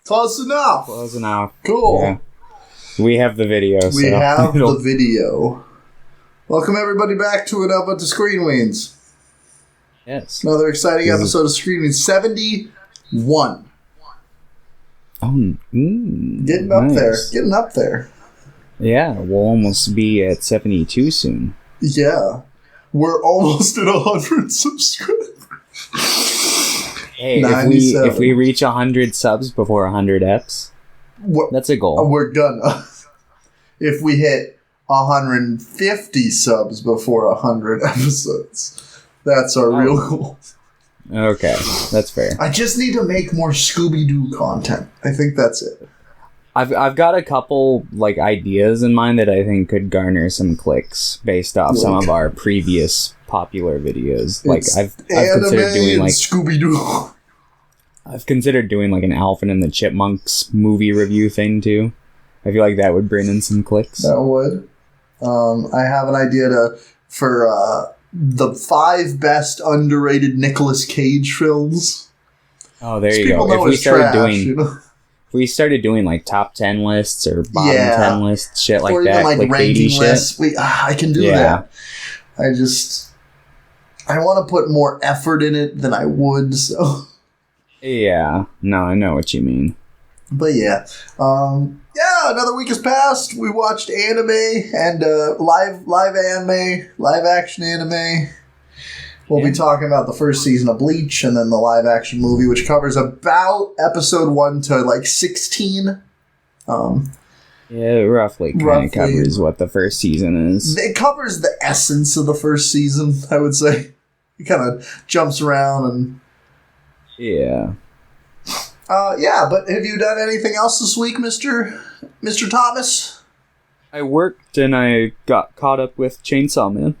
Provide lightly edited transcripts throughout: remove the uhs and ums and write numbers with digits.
Close enough. Close enough. Cool. Yeah. We have the video. We have the video. Welcome everybody back to it up at the Screen Weens. Yes. Another exciting episode of Screen Weens. 71. Getting up there. Getting up there. Yeah, we'll almost be at 72 soon. Yeah. We're almost at 100 subscribers. Hey, if we reach 100 subs before 100 eps, that's a goal. We're gonna. If we hit 150 subs before 100 episodes, that's our real goal. Okay, that's fair. I just need to make more Scooby-Doo content. I think that's it. I've got a couple ideas in mind that I think could garner some clicks based off some of our previous popular videos. I've considered doing Scooby-Doo. I've considered doing an Alvin and the Chipmunks movie review thing too. I feel like that would bring in some clicks. That would. I have an idea for the 5 best underrated Nicolas Cage films. Oh, there you go. If we started doing top 10 lists or bottom 10 lists, shit like that, even ranking lists, I can do that. I want to put more effort in it than I would. So. Yeah. No, I know what you mean. But yeah. Another week has passed. We watched anime and live action anime. We'll be talking about the first season of Bleach and then the live action movie, which covers about episode 1 to 16. Yeah, roughly kind of covers what the first season is. It covers the essence of the first season, I would say. It kind of jumps around and... Yeah. But have you done anything else this week, Mr. Thomas? I worked and I got caught up with Chainsaw Man.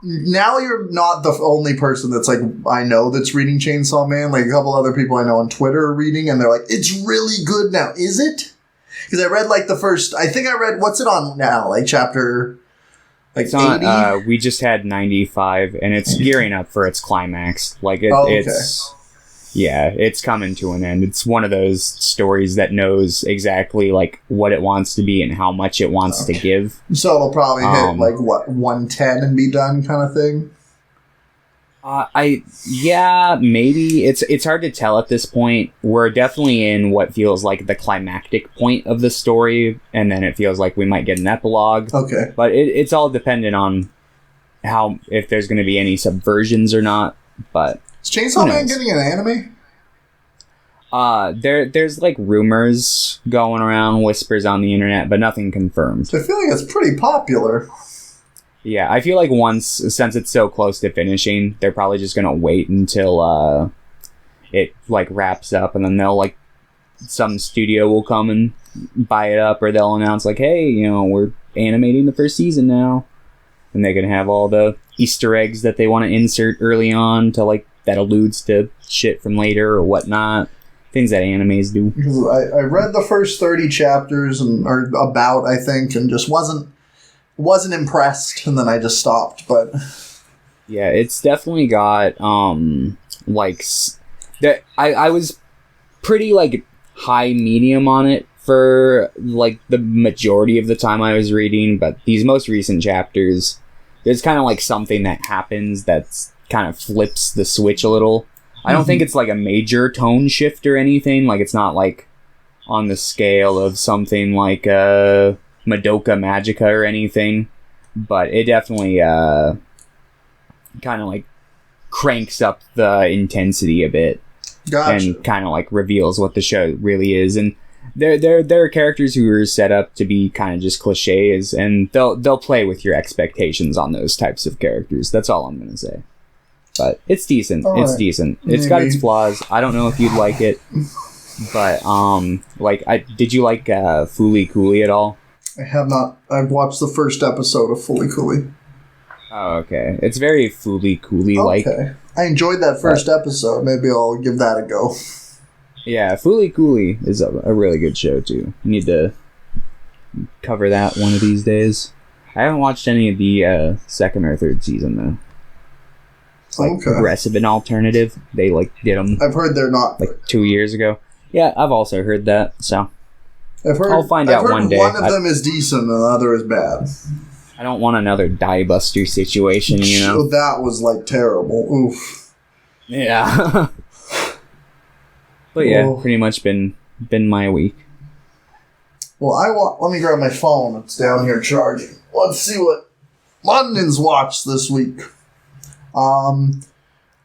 Now you're not the only person that's I know that's reading Chainsaw Man. A couple other people I know on Twitter are reading, and they're like, "It's really good now, is it?" Because I read the first. I think I read what's it on now, chapter. It's on. We just had 95, and it's gearing up for its climax. It's. Yeah, it's coming to an end. It's one of those stories that knows exactly what it wants to be and how much it wants to give. So it'll probably hit 110 and be done, kind of thing. Maybe it's hard to tell at this point. We're definitely in what feels like the climactic point of the story, and then it feels like we might get an epilogue. Okay, but it's all dependent on if there's going to be any subversions or not. But is Chainsaw Man getting an anime? There's rumors going around, whispers on the internet, but nothing confirmed. I feel like it's pretty popular. Yeah, I feel like since it's so close to finishing, they're probably just gonna wait until it wraps up, and then they'll some studio will come and buy it up, or they'll announce hey, we're animating the first season now, and they can have all the Easter eggs that they want to insert early on to that alludes to shit from later or whatnot. Things that animes do. Because I read the first 30 chapters I think, and just wasn't impressed, and then I just stopped. But yeah, it's definitely got that. I was pretty high medium on it for the majority of the time I was reading, but these most recent chapters, there's kind of something that happens that's kind of flips the switch a little. I don't think it's a major tone shift or anything. It's not on the scale of something like Madoka Magica or anything, but it definitely kind of cranks up the intensity a bit. Gotcha. And kind of reveals what the show really is. And there are characters who are set up to be kind of just cliches, and they'll play with your expectations on those types of characters. That's all I'm gonna say. But it's decent. It's decent. It's got its flaws. I don't know if you'd like it, but did you like Fooly Cooly at all? I have not. I've watched the first episode of Fooly Cooly. Oh, okay. It's very Fooly Cooly like. Okay. I enjoyed that first episode. Maybe I'll give that a go. Yeah, Fooly Cooly is a really good show too. You need to cover that one of these days. I haven't watched any of the second or third season though. Progressive and alternative. They did them. I've heard they're not 2 years ago. Yeah, I've also heard that, so I'll find I've out heard one day. One of them is decent and the other is bad. I don't want another Die Buster situation, you know? So that was, like, terrible. Oof. Yeah. But yeah, pretty much been my week. Well, let me grab my phone. It's down here charging. Let's see what London's watched this week.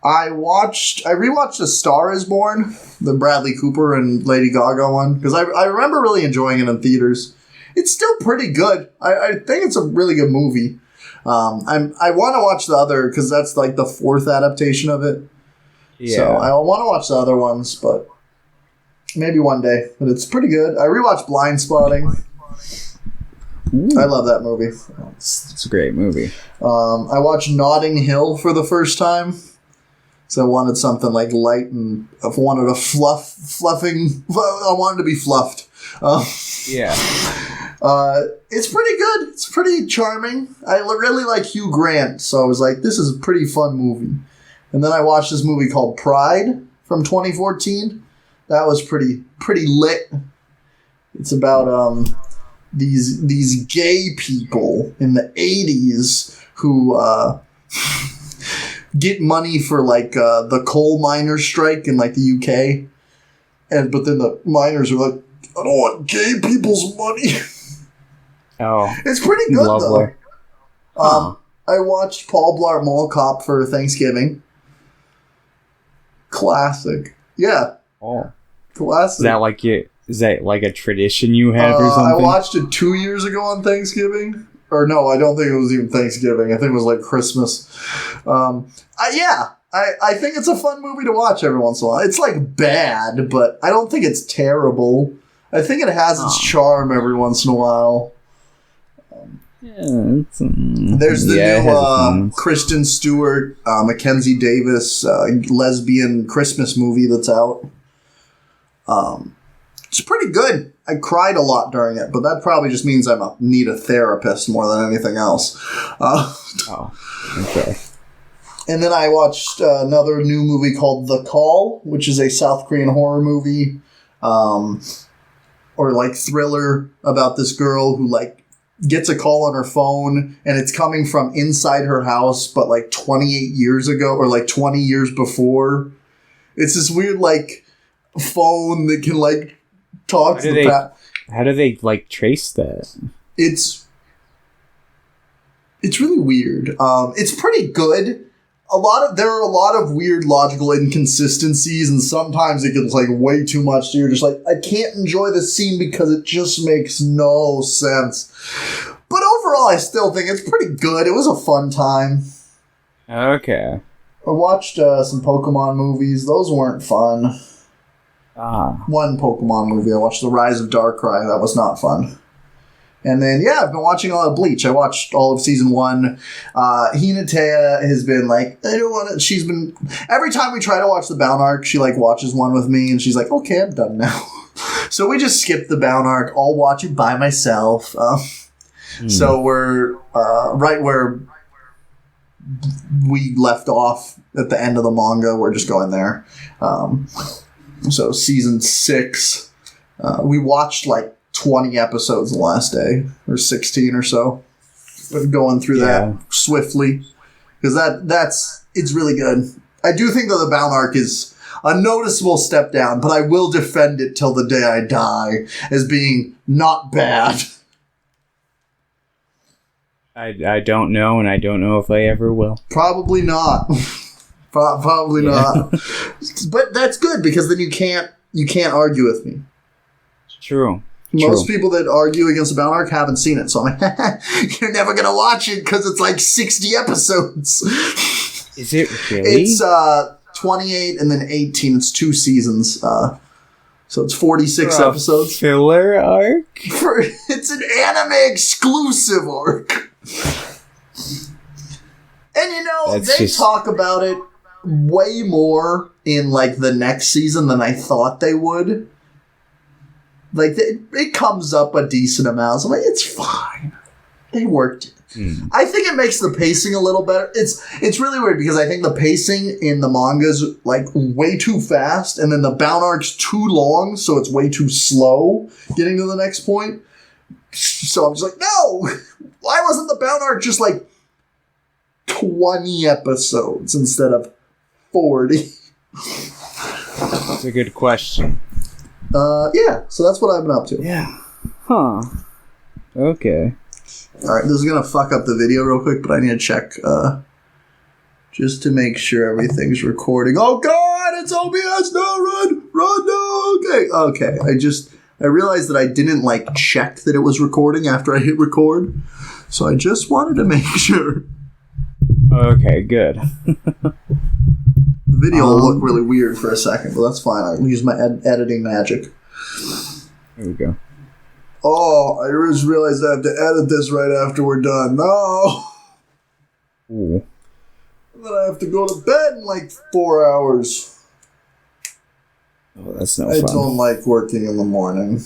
I rewatched A Star Is Born, the Bradley Cooper and Lady Gaga one, because I remember really enjoying it in theaters. It's still pretty good. I think it's a really good movie. I want to watch the other, because that's like the fourth adaptation of it. Yeah. So I want to watch the other ones, but maybe one day. But it's pretty good. I rewatched Blind Spotting. Ooh. I love that movie. It's a great movie. I watched Notting Hill for the first time. So I wanted something like light, and I wanted a fluffing. I wanted to be fluffed. Yeah. It's pretty good. It's pretty charming. I really like Hugh Grant, so I was like, this is a pretty fun movie. And then I watched this movie called Pride from 2014. That was pretty lit. It's about these gay people in the 80s who get money for like the coal miners strike in like the UK, but then the miners are like, I don't want gay people's money. Oh, it's pretty good lovely. Though. I watched Paul Blart Mall Cop for Thanksgiving. Classic. Yeah. Oh. Classic. Is that like a tradition you have or something? I watched it 2 years ago on Thanksgiving. Or no, I don't think it was even Thanksgiving. I think it was like Christmas. I think it's a fun movie to watch every once in a while. It's like bad, but I don't think it's terrible. I think it has its charm every once in a while. Yeah, there's the new Kristen Stewart, Mackenzie Davis lesbian Christmas movie that's out. It's pretty good. I cried a lot during it, but that probably just means I need a therapist more than anything else. Okay. And then I watched another new movie called The Call, which is a South Korean horror movie, or like thriller about this girl who like gets a call on her phone and it's coming from inside her house, but like 28 years ago or like 20 years before. It's this weird like phone that can like talk to the past. How do they like trace that? It's really weird. It's pretty good. There are a lot of weird logical inconsistencies, and sometimes it gets like way too much. So you're just like, I can't enjoy this scene because it just makes no sense. But overall, I still think it's pretty good. It was a fun time. Okay. I watched some Pokemon movies. Those weren't fun. One Pokemon movie. I watched The Rise of Darkrai. That was not fun. And then, I've been watching all of Bleach. I watched all of season 1. Hinata has been like, I don't want to. She's been, every time we try to watch the Bound arc, she like watches one with me and she's like, okay, I'm done now. So we just skip the Bound arc. I'll watch it by myself. So we're right where we left off at the end of the manga. We're just going there. So season 6, we watched like 20 episodes the last day, or 16 or so. Been going through that swiftly because it's really good. I do think that the Bound arc is a noticeable step down, but I will defend it till the day I die as being not bad. I don't know, and I don't know if I ever will. Probably not. Probably not. But that's good because then you can't argue with me. True. Most people that argue against the Bound arc haven't seen it, so I'm like, you're never going to watch it because it's like 60 episodes. Is it really? It's 28 and then 18. It's 2 seasons. So it's 46 episodes. Filler arc? It's an anime exclusive arc. And they talk about it way more in like the next season than I thought they would. Like, it comes up a decent amount. So I'm like, it's fine. They worked it. I think it makes the pacing a little better. It's really weird because I think the pacing in the manga's like way too fast, and then the bound arc's too long, so it's way too slow getting to the next point. So I'm just like, no! Why wasn't the bound arc just like 20 episodes instead of 40? That's a good question. Yeah, so that's what I've been up to. Yeah. Huh. Okay. Alright, this is gonna fuck up the video real quick, but I need to check, just to make sure everything's recording. Oh god, it's OBS! No, run! Run, no! Okay. I realized that I didn't, like, check that it was recording after I hit record, so I just wanted to make sure. Okay, good. The video will look really weird for a second, but that's fine. I'll use my editing magic. There we go. Oh, I just realized I have to edit this right after we're done. No! Ooh. And then I have to go to bed in like 4 hours. Oh, that's no I fun. don't like working in the morning.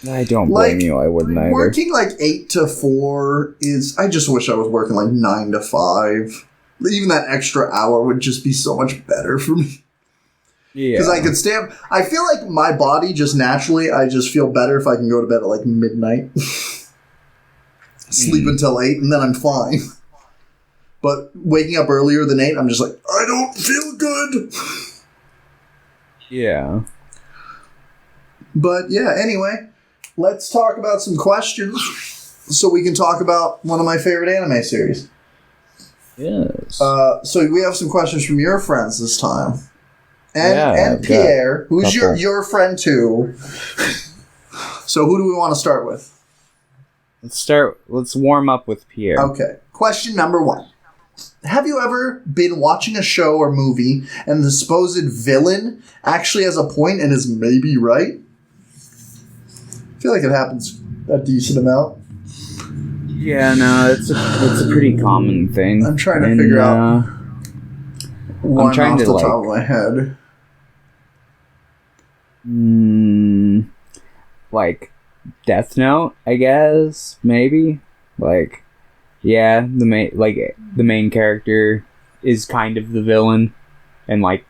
I don't blame you. I wouldn't either. Working like 8 to 4 is... I just wish I was working like 9 to 5. Even that extra hour would just be so much better for me. Yeah. Because I could stay up. I feel like my body just naturally, I just feel better if I can go to bed at like midnight. Sleep until 8 and then I'm fine. But waking up earlier than 8, I'm just like, I don't feel good. Yeah. But yeah, anyway, let's talk about some questions so we can talk about one of my favorite anime series. Yes. So we have some questions from your friends this time. And Pierre, who's your friend too. So who do we want to start with? Let's warm up with Pierre. Okay. Question number 1. Have you ever been watching a show or movie and the supposed villain actually has a point and is maybe right? I feel like it happens a decent amount. Yeah, no, it's a pretty common thing. I'm trying to figure out one off the top of my head. Like Death Note, I guess, maybe. Like, yeah, the main character is kind of the villain, and like,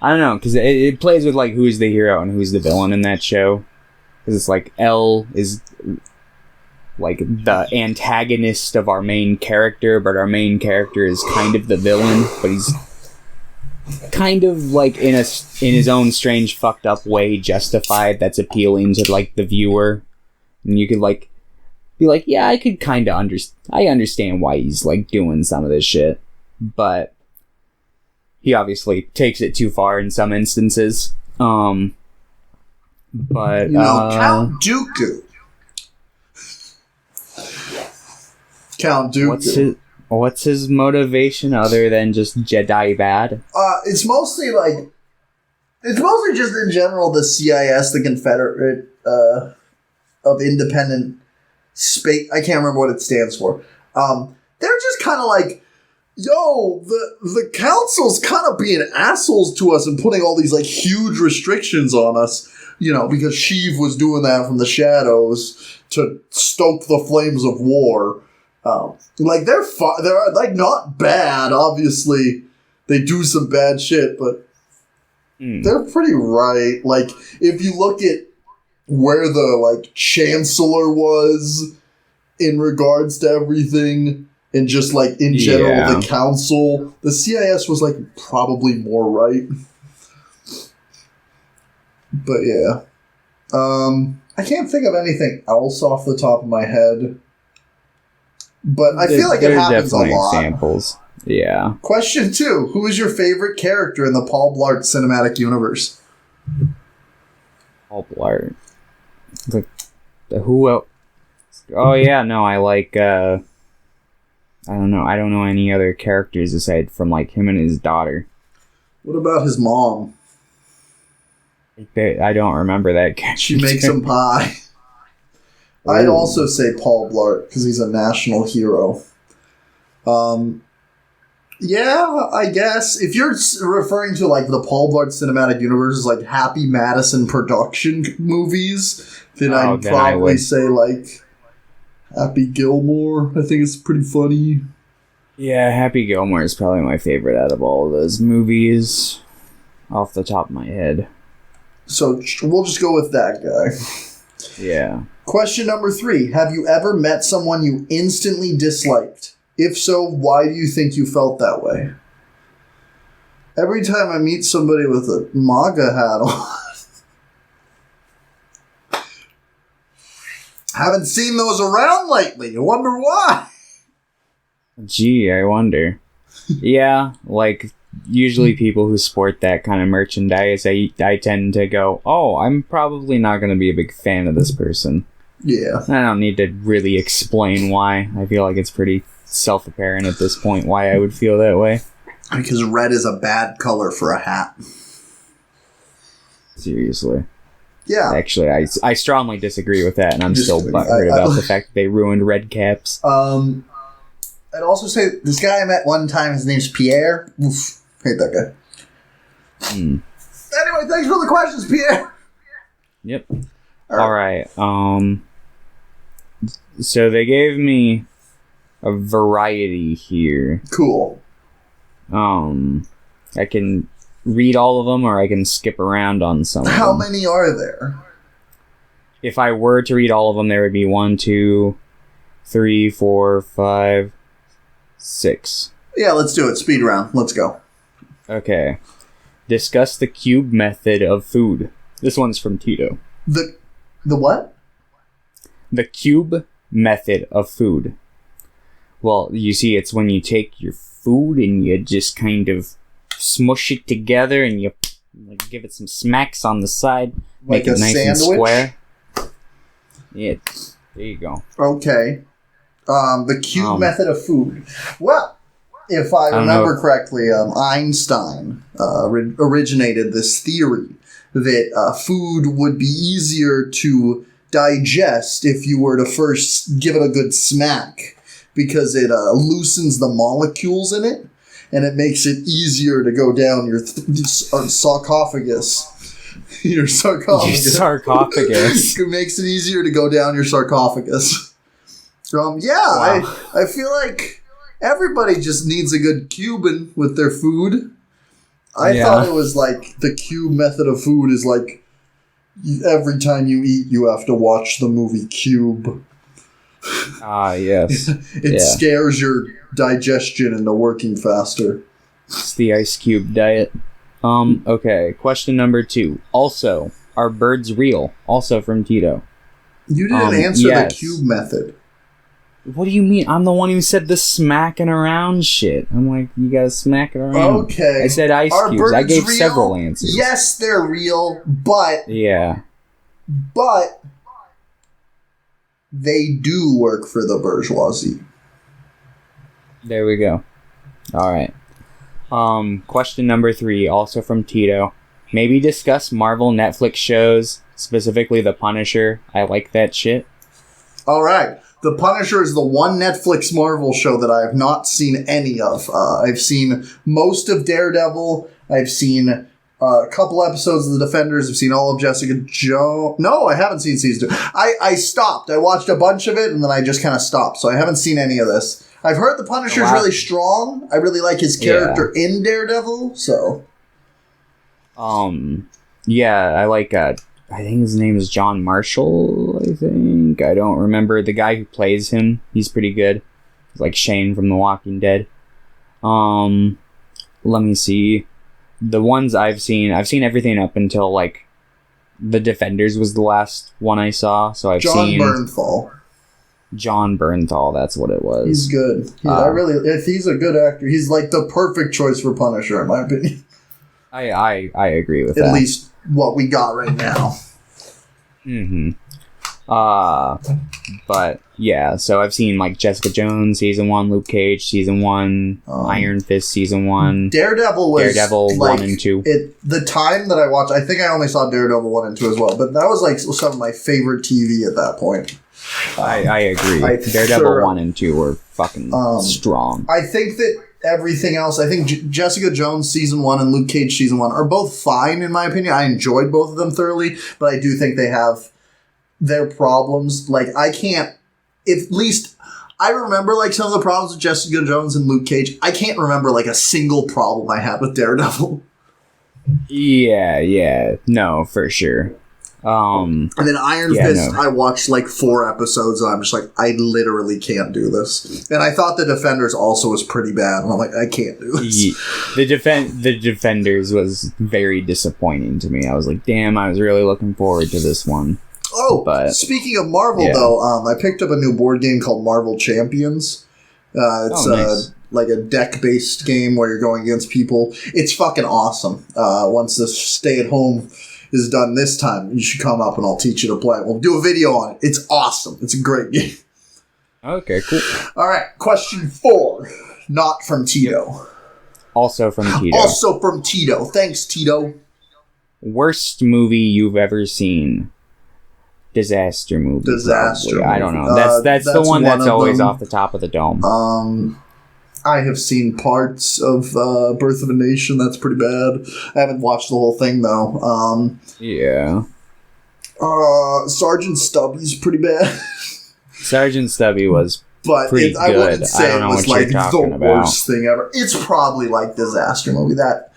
I don't know, because it plays with like who's the hero and who's the villain in that show. Because it's like L is like the antagonist of our main character, but our main character is kind of the villain, but he's kind of like in his own strange fucked up way justified that's appealing to like the viewer, and you could like be like, yeah, I could kind of understand why he's like doing some of this shit, but he obviously takes it too far in some instances. But Count Dooku. Count Dooku. What's his motivation other than just Jedi bad? It's mostly just in general the CIS, the Confederate of Independent Space. I can't remember what it stands for. They're just kind of like, yo, the council's kind of being assholes to us and putting all these like huge restrictions on us. You know, because Sheev was doing that from the shadows to stoke the flames of war. Like they're like not bad. Obviously, they do some bad shit, but they're pretty right. Like if you look at where the like chancellor was in regards to everything, and just like in general the council, the CIS was like probably more right. But yeah, I can't think of anything else off the top of my head. But I feel like it happens a lot. Examples. Yeah. Question 2. Who is your favorite character in the Paul Blart cinematic universe? Paul Blart. Who else? Oh, yeah, no, I like, I don't know. I don't know any other characters aside from, like, him and his daughter. What about his mom? I don't remember that character. She makes him pie. I'd also say Paul Blart, because he's a national hero. Yeah, I guess. If you're referring to, like, the Paul Blart Cinematic Universe as, like, Happy Madison production movies, then I'd probably say, like, Happy Gilmore, I think it's pretty funny. Yeah, Happy Gilmore is probably my favorite out of all of those movies, off the top of my head. So we'll just go with that guy. Yeah. Question number 3. Have you ever met someone you instantly disliked? If so, why do you think you felt that way? Every time I meet somebody with a MAGA hat on... Haven't seen those around lately. I wonder why. Gee, I wonder. Yeah, like, usually people who sport that kind of merchandise, I tend to go, oh, I'm probably not going to be a big fan of this person. Yeah. I don't need to really explain why. I feel like it's pretty self-apparent at this point why I would feel that way. Because red is a bad color for a hat. Seriously. Yeah. Actually, I strongly disagree with that, and I'm still butthurt about the fact that they ruined red caps. I'd also say this guy I met one time, his name's Pierre. Oof, hate that guy. Anyway, thanks for the questions, Pierre. Yep. All right. So they gave me a variety here. Cool. I can read all of them, or I can skip around on some of them. How many are there? If I were to read all of them, there would be 1, 2, 3, 4, 5, 6. Yeah, let's do it. Speed round. Let's go. Okay. Discuss the cube method of food. This one's from Tito. The what? The cube method of food. Well, you see, it's when you take your food and you just kind of smush it together and you like, give it some smacks on the side, Like make it a nice sandwich? and square. Yeah, there you go. Okay. The cube method of food. Well, if I remember correctly, Einstein originated this theory that food would be easier to digest if you were to first give it a good smack, because it loosens the molecules in it, and it makes it easier to go down your sarcophagus. Your sarcophagus. Your sarcophagus. It makes it easier to go down your sarcophagus. Wow. I feel like everybody just needs a good Cuban with their food. I thought it was like the cube method of food is like every time you eat, you have to watch the movie Cube. Yes. It scares your digestion into working faster. It's the Ice Cube diet. Okay, question number 2. Also, are birds real? Also from Tito. You didn't answer the cube method. What do you mean? I'm the one who said the smacking around shit. I'm like, you gotta smack it around. Okay. I said ice Are cubes. I birds gave real? several answers. Yes, they're real, but they do work for the bourgeoisie. There we go. Alright. Question number 3, also from Tito. Maybe discuss Marvel Netflix shows, specifically The Punisher. I like that shit. Alright. The Punisher is the one Netflix Marvel show that I have not seen any of. I've seen most of Daredevil. I've seen a couple episodes of The Defenders. I've seen all of Jessica Jones. No, I haven't seen season 2. I stopped. I watched a bunch of it, and then I just kind of stopped. So I haven't seen any of this. I've heard The Punisher is really strong. I really like his character in Daredevil, so... Yeah, I like, I think his name is John Marshall, I think. I don't remember. The guy who plays him, he's pretty good. He's like Shane from The Walking Dead. Let me see. The ones I've seen everything up until, like, The Defenders was the last one I saw, so I've seen... John Bernthal, that's what it was. He's good. If he's a good actor, he's like the perfect choice for Punisher, in my opinion. I agree with that. At least what we got right now. Mm-hmm. But yeah, so I've seen like Jessica Jones season 1, Luke Cage season 1, Iron Fist season 1. Daredevil was like, 1 and 2. The time that I watched, I think I only saw Daredevil 1 and 2 as well, but that was like some of my favorite TV at that point. I agree. Daredevil 1 and 2 were fucking strong. I think that everything else, I think Jessica Jones season 1 and Luke Cage season 1 are both fine in my opinion. I enjoyed both of them thoroughly, but I do think they have their problems. Like, I can't at least I remember like some of the problems with Jessica Jones and Luke Cage. I can't remember like a single problem I had with Daredevil. Yeah. No, for sure. And then Iron Fist, I watched like 4 episodes and I'm just like, I literally can't do this. And I thought The Defenders also was pretty bad. And I'm like, I can't do this. The Defenders was very disappointing to me. I was like, damn, I was really looking forward to this one. Oh, but speaking of Marvel, though, I picked up a new board game called Marvel Champions. It's nice. Like a deck-based game where you're going against people. It's fucking awesome. Once this stay-at-home is done this time, you should come up and I'll teach you to play. We'll do a video on it. It's awesome. It's a great game. Okay, cool. All right, question 4. Not from Tito. Also from Tito. Also from Tito. Thanks, Tito. Worst movie you've ever seen? Disaster movie. Disaster movie. I don't know. That's the one that's always off the top of the dome. I have seen parts of Birth of a Nation. That's pretty bad. I haven't watched the whole thing, though. Yeah. Sergeant Stubby's pretty bad. Sergeant Stubby was but pretty good. I wouldn't say it was like the about. worst thing ever. It's probably like Disaster movie. That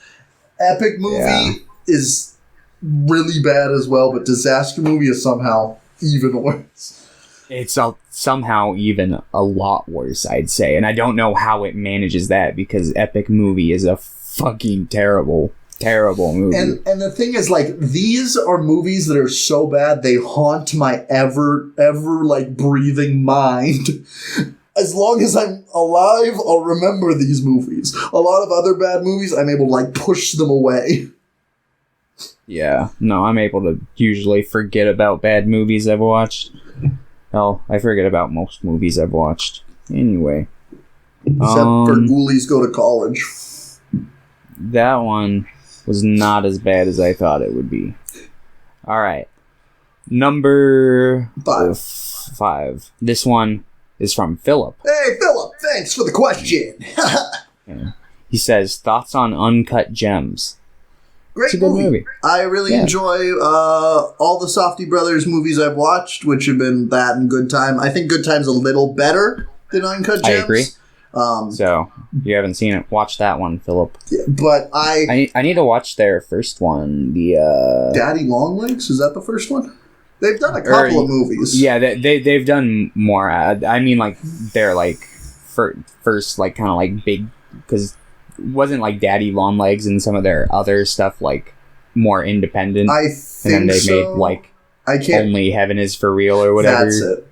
epic movie is really bad as well, but Disaster movie is somehow even worse. It's somehow even a lot worse, I'd say. And I don't know how it manages that because epic movie is a fucking terrible movie. And the thing is, like, these are movies that are so bad they haunt my ever like breathing mind. As long as I'm alive, I'll remember these movies. A lot of other bad movies, I'm able to like push them away. Yeah, no, I'm able to usually forget about bad movies I've watched. Hell, I forget about most movies I've watched. Anyway. Except for Ghoulies Go to College. That one was not as bad as I thought it would be. Alright. Number 5. This one is from Philip. Hey, Philip, thanks for the question. Yeah. He says, thoughts on Uncut Gems. Great movie. I really enjoy all the Safdie Brothers movies I've watched, which have been that and Good Time. I think Good Time's a little better than Uncut Gems. I agree. So, you haven't seen it. Watch that one, Philip. Yeah, but I need to watch their first one. The Daddy Longlegs? Is that the first one? They've done a couple of movies. Yeah, they've done more. I mean, like, they're, like, first, like, kind of, like, big... Because... wasn't like Daddy Longlegs and some of their other stuff like more independent? I think and then they so. made like Only Heaven Is for Real or whatever. That's it.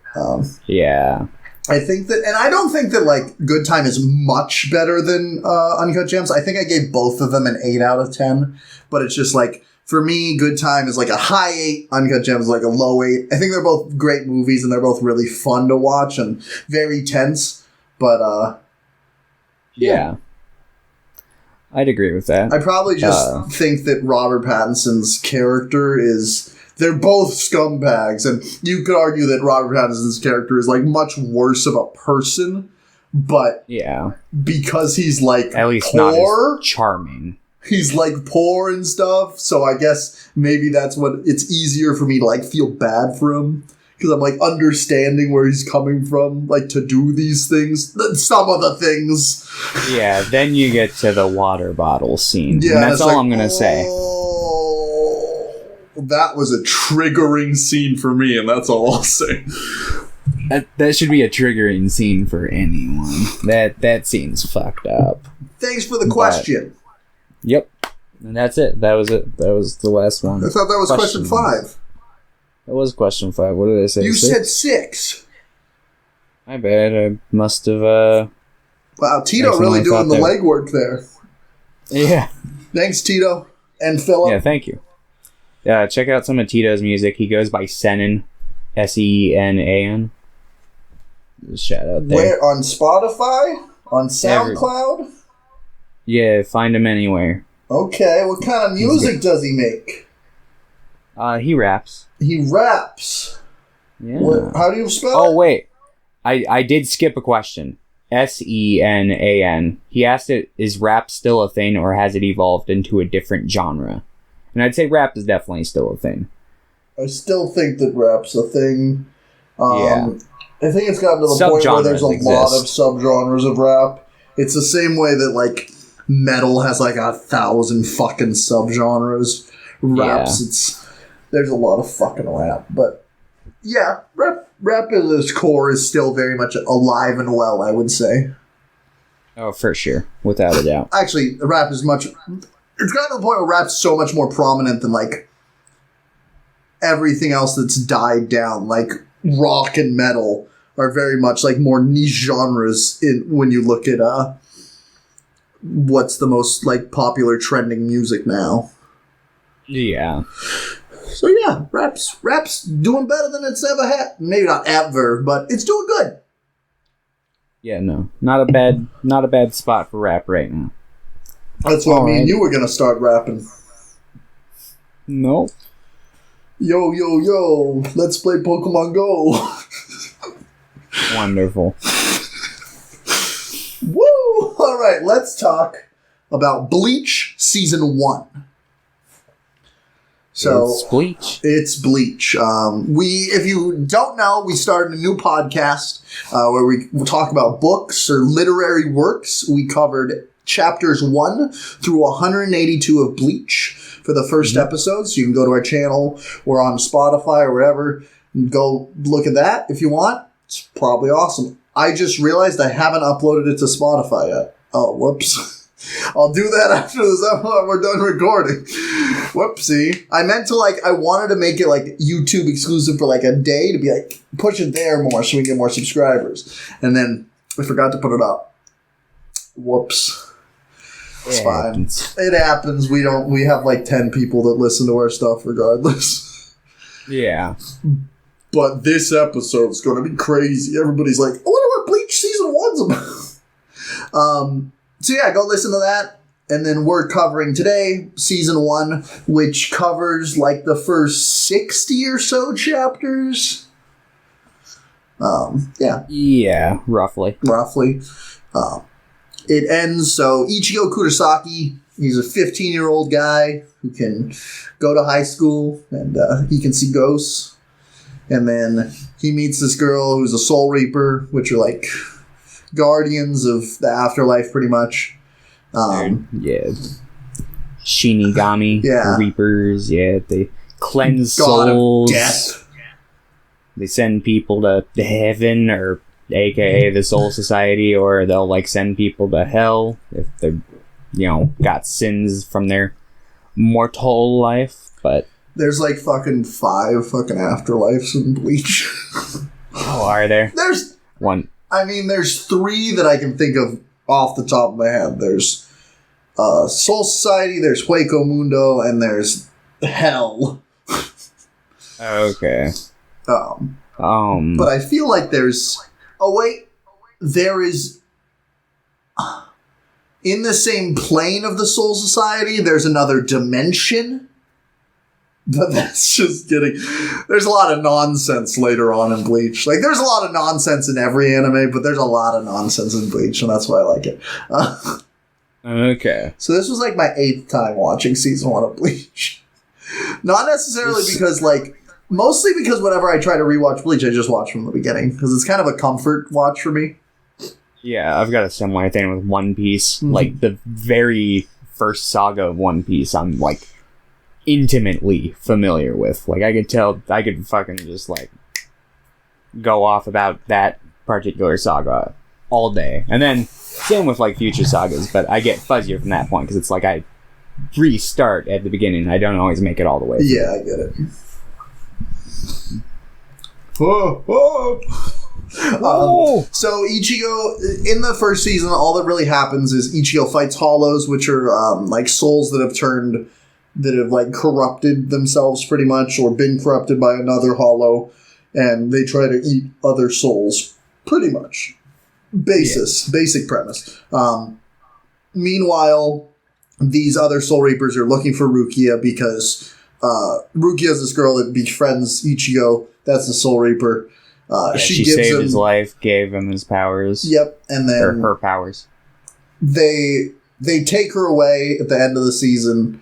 Yeah. I think that, and I don't think that like Good Time is much better than Uncut Gems. I think I gave both of them an 8 out of 10, but it's just like for me, Good Time is like a high 8, Uncut Gems is like a low 8. I think they're both great movies and they're both really fun to watch and very tense, but yeah. I'd agree with that. I probably just think that Robert Pattinson's character is... They're both scumbags, and you could argue that Robert Pattinson's character is, like, much worse of a person, but... Yeah. Because he's, like, at least poor... not as charming. He's, like, poor and stuff, so I guess maybe that's what... It's easier for me to, like, feel bad for him. Because I'm, like, understanding where he's coming from, like, to do these things. Some of the things. Yeah, then you get to the water bottle scene. Yeah, and that's all I'm going to say. That was a triggering scene for me, and that's all I'll say. That should be a triggering scene for anyone. That scene's fucked up. Thanks for the question. Yep. And that's it. That was it. That was the last one. I thought that was question 5. That was question 5. What did I say? You said 6. My bad. I must have, Wow, Tito really doing the legwork there. Yeah. Thanks, Tito. And Philip. Yeah, thank you. Yeah, check out some of Tito's music. He goes by Senan. Senan. Shout out there. Where? On Spotify? On SoundCloud? Yeah, find him anywhere. Okay, what kind of music does he make? He raps. He raps? Yeah. How do you spell it? Oh, wait. I did skip a question. Senan. He asked it, is rap still a thing or has it evolved into a different genre? And I'd say rap is definitely still a thing. I still think that rap's a thing. Yeah. I think it's gotten to the point where there's a lot of subgenres of rap. It's the same way that, like, metal has, like, 1,000 fucking subgenres. Raps, there's a lot of fucking rap. But, yeah, rap at its core is still very much alive and well, I would say. Oh, for sure. Without a doubt. Actually, rap is much... It's gotten to the point where rap's so much more prominent than, like, everything else that's died down. Like, rock and metal are very much, like, more niche genres when you look at what's the most, like, popular trending music now. Yeah. So, yeah, rap's doing better than it's ever had. Maybe not ever, but it's doing good. Yeah, no. Not a bad spot for rap right now. That's what me and you were going to start rapping. Nope. Yo, yo, yo, let's play Pokemon Go. Wonderful. Woo! Alright, let's talk about Bleach Season 1. So, it's Bleach. It's Bleach. If you don't know, we started a new podcast where we talk about books or literary works. We covered chapters 1 through 182 of Bleach for the first episode. So you can go to our channel or on Spotify or wherever and go look at that if you want. It's probably awesome. I just realized I haven't uploaded it to Spotify yet. Oh, whoops. I'll do that after this episode. We're done recording. Whoopsie. I meant to, like, I wanted to make it, like, YouTube exclusive for, like, a day to be, like, push it there more so we get more subscribers. And then I forgot to put it up. Whoops. It's fine. It happens. We have, like, 10 people that listen to our stuff regardless. Yeah. But this episode's going to be crazy. Everybody's like, I wonder what Bleach Season 1's about. So yeah, go listen to that. And then we're covering today Season 1, which covers like the first 60 or so chapters. Yeah. Yeah, roughly. It ends, so Ichigo Kurosaki, he's a 15-year-old guy who can go to high school and he can see ghosts. And then he meets this girl who's a Soul Reaper, which are like guardians of the afterlife, pretty much. Yeah. Shinigami. Yeah. Reapers. Yeah, they cleanse God souls. Of death. They send people to heaven, or aka the Soul Society, or they'll like send people to hell if they're, got sins from their mortal life. But there's like fucking 5 fucking afterlives in Bleach. Oh, are there? There's one. I mean, there's 3 that I can think of off the top of my head. There's Soul Society, there's Hueco Mundo, and there's Hell. Okay. But I feel like there's... Oh, wait. There is... In the same plane of the Soul Society, there's another dimension. But that's just kidding. There's a lot of nonsense later on in Bleach. Like, there's a lot of nonsense in every anime, but there's a lot of nonsense in Bleach, and that's why I like it. Okay. So this was, like, my 8th time watching Season 1 of Bleach. Not necessarily because, like... Mostly because whenever I try to rewatch Bleach, I just watch from the beginning. Because it's kind of a comfort watch for me. Yeah, I've got a similar thing with One Piece. Mm-hmm. Like, the very first saga of One Piece, I'm, like, intimately familiar with. Like, I could fucking just, like, go off about that particular saga all day. And then, same with, like, future sagas, but I get fuzzier from that point, because it's like I restart at the beginning, and I don't always make it all the way through. Yeah, I get it. So Ichigo, in the first season, all that really happens is Ichigo fights Hollows, which are like souls that have like corrupted themselves pretty much, or been corrupted by another Hollow, and they try to eat other souls, pretty much. Basic premise. Meanwhile, these other Soul Reapers are looking for Rukia because Rukia is this girl that befriends Ichigo. That's the Soul Reaper. She saved his life, gave him his powers. Yep, and then... Or her powers. They take her away at the end of the season,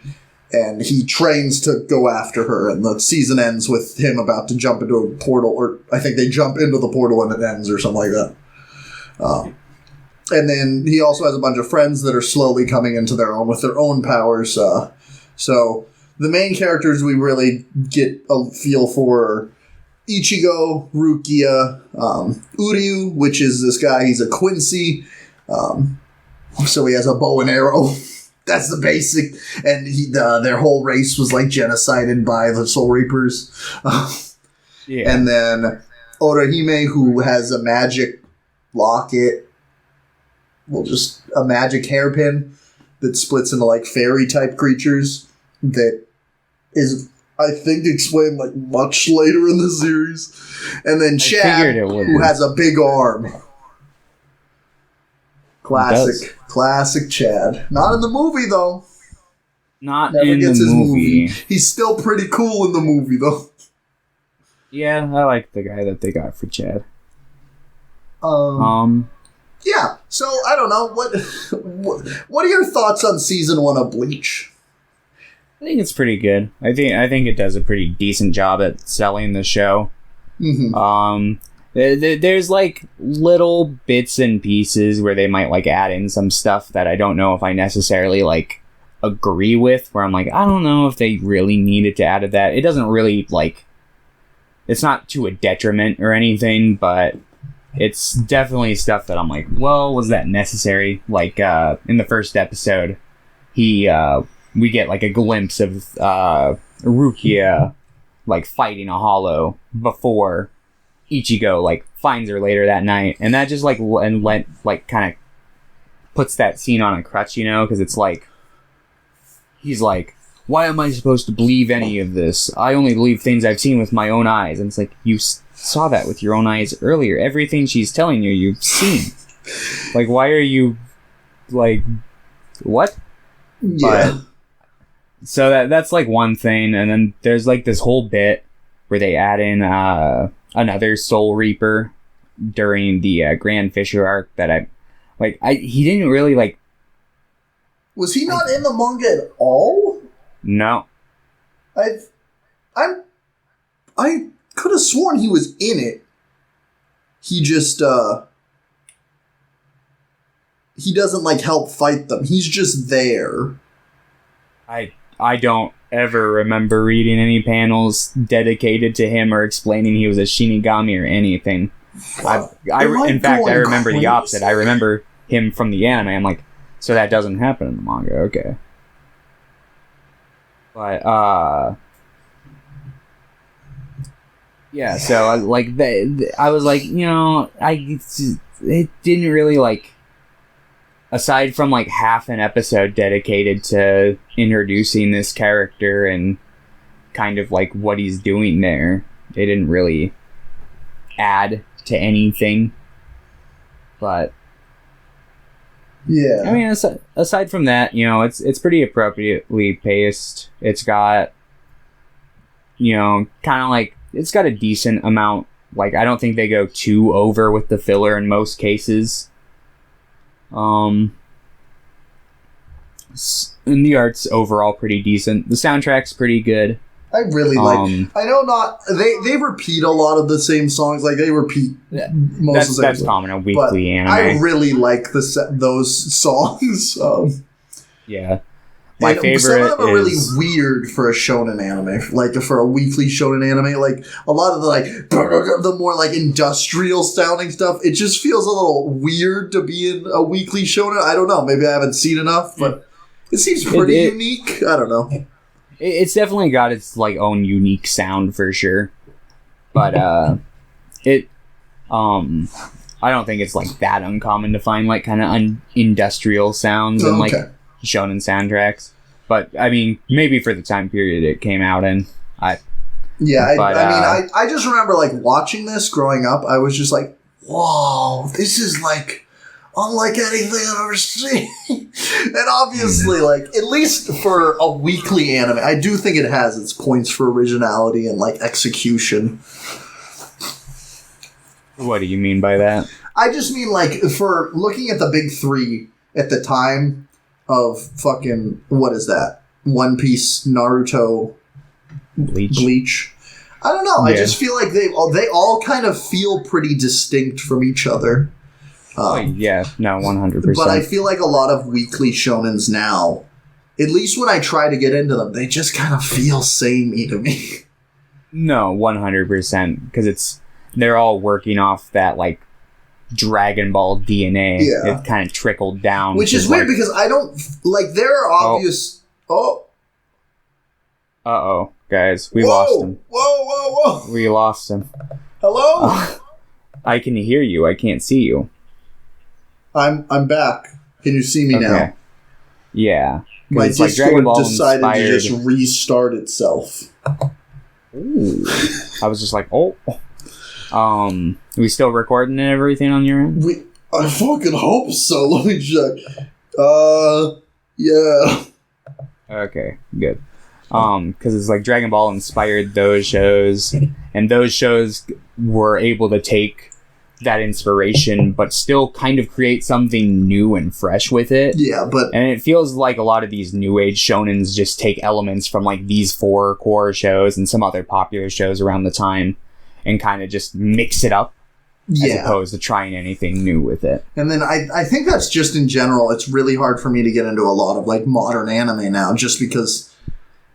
and he trains to go after her, and the season ends with him about to jump into a portal, or I think they jump into the portal and it ends, or something like that. And then he also has a bunch of friends that are slowly coming into their own with their own powers. So the main characters we really get a feel for are Ichigo, Rukia, Uryu, which is this guy. He's a Quincy. So he has a bow and arrow. That's the basic. And their whole race was like genocided by the Soul Reapers. Yeah. And then Orihime, who has a magic locket. Well, just a magic hairpin that splits into like fairy type creatures that is, I think, explained like much later in the series. And then Chad, who has a big arm. Classic Chad. Not in the movie though. Not Never in gets the his movie. He's still pretty cool in the movie though. Yeah, I like the guy that they got for Chad. Yeah, so I don't know what are your thoughts on season 1 of Bleach? I think it's pretty good. I think it does a pretty decent job at selling the show. Mm-hmm. There's like little bits and pieces where they might like add in some stuff that I don't know if I necessarily like agree with. Where I'm like, I don't know if they really needed to add that. It doesn't really like. It's not to a detriment or anything, but. It's definitely stuff that I'm like, well, was that necessary? Like, in the first episode, we get, like, a glimpse of, Rukia, like, fighting a hollow before Ichigo, like, finds her later that night. And that just, like, kind of puts that scene on a crutch, you know? Because it's like, he's like, why am I supposed to believe any of this? I only believe things I've seen with my own eyes. And it's like, you saw that with your own eyes earlier. Everything she's telling you, you've seen. Like, why are you, like, what? Yeah. But, so that's, like, one thing. And then there's, like, this whole bit where they add in another Soul Reaper during the Grand Fisher arc that he didn't really, like... Was he not in the manga at all? No. I could have sworn he was in it. He just, he doesn't, like, help fight them. He's just there. I don't ever remember reading any panels dedicated to him or explaining he was a Shinigami or anything. In fact, I remember crazy. The opposite. I remember him from the anime. I'm like, so that doesn't happen in the manga. Okay. But, yeah, so, I was like, you know, it didn't really, like, aside from, like, half an episode dedicated to introducing this character and kind of, like, what he's doing there, they didn't really add to anything. But, yeah. I mean, aside from that, you know, it's pretty appropriately paced. It's got, you know, kind of, like, it's got a decent amount. Like, I don't think they go too over with the filler in most cases. And the art's overall pretty decent. The soundtrack's pretty good. I really like. I know not they repeat a lot of the same songs. Like they repeat most of the that's common in weekly anime. I really like those songs. Yeah. My favorite some of them are really weird for a shonen anime, like for a weekly shonen anime. Like a lot of the more like industrial sounding stuff, it just feels a little weird to be in a weekly shonen. I don't know, maybe I haven't seen enough, but it seems pretty unique. I don't know. It's definitely got its like own unique sound for sure, but I don't think it's like that uncommon to find like kind of industrial sounds and like shonen soundtracks. But I mean, maybe for the time period it came out in, I just remember like watching this growing up. I was just like, whoa, this is like unlike anything I've ever seen. And obviously, like, at least for a weekly anime, I do think it has its points for originality and, like, execution. What do you mean by that? I just mean, like, for looking at the big three at the time of fucking, what is that? One Piece, Naruto, Bleach. I don't know. I just feel like they all kind of feel pretty distinct from each other. 100%. But I feel like a lot of weekly shonens now, at least when I try to get into them, they just kind of feel samey to me. No, 100%, because they're all working off that like Dragon Ball DNA. Yeah. It kind of trickled down, which is weird because I don't like. There are obvious. Guys, we lost him. Whoa! We lost him. Hello. I can hear you. I can't see you. I'm back. Can you see me now? Yeah. My Discord decided to just restart itself. Ooh. I was just like, are we still recording and everything on your end? I fucking hope so. Let me check. Yeah. Okay, good. Because it's like Dragon Ball inspired those shows, and those shows were able to take that inspiration, but still kind of create something new and fresh with it. Yeah, and it feels like a lot of these new age shonens just take elements from like these 4 core shows and some other popular shows around the time, and kind of just mix it up. As opposed to trying anything new with it. And then I think that's just in general, it's really hard for me to get into a lot of like modern anime now, just because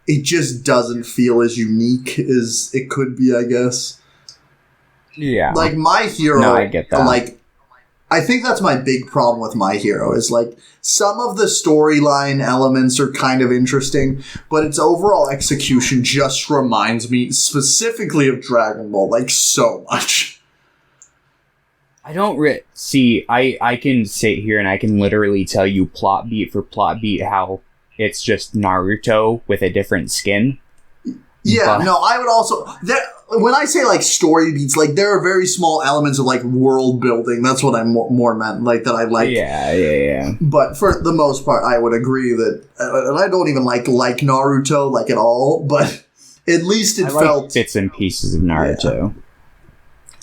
it just doesn't feel as unique as it could be, I guess. Yeah. Like My Hero, no, I get that. Like, I think that's my big problem with My Hero, is like some of the storyline elements are kind of interesting, but its overall execution just reminds me specifically of Dragon Ball, like so much. I don't see. I can sit here and I can literally tell you plot beat for plot beat how it's just Naruto with a different skin. Yeah, no, I would also... when I say, like, story beats, like, there are very small elements of, like, world building. That's what I more meant, like, that I like. Yeah. But for the most part, I would agree that... and I don't even like Naruto, like, at all, but at least it felt... like bits and pieces of Naruto. Yeah.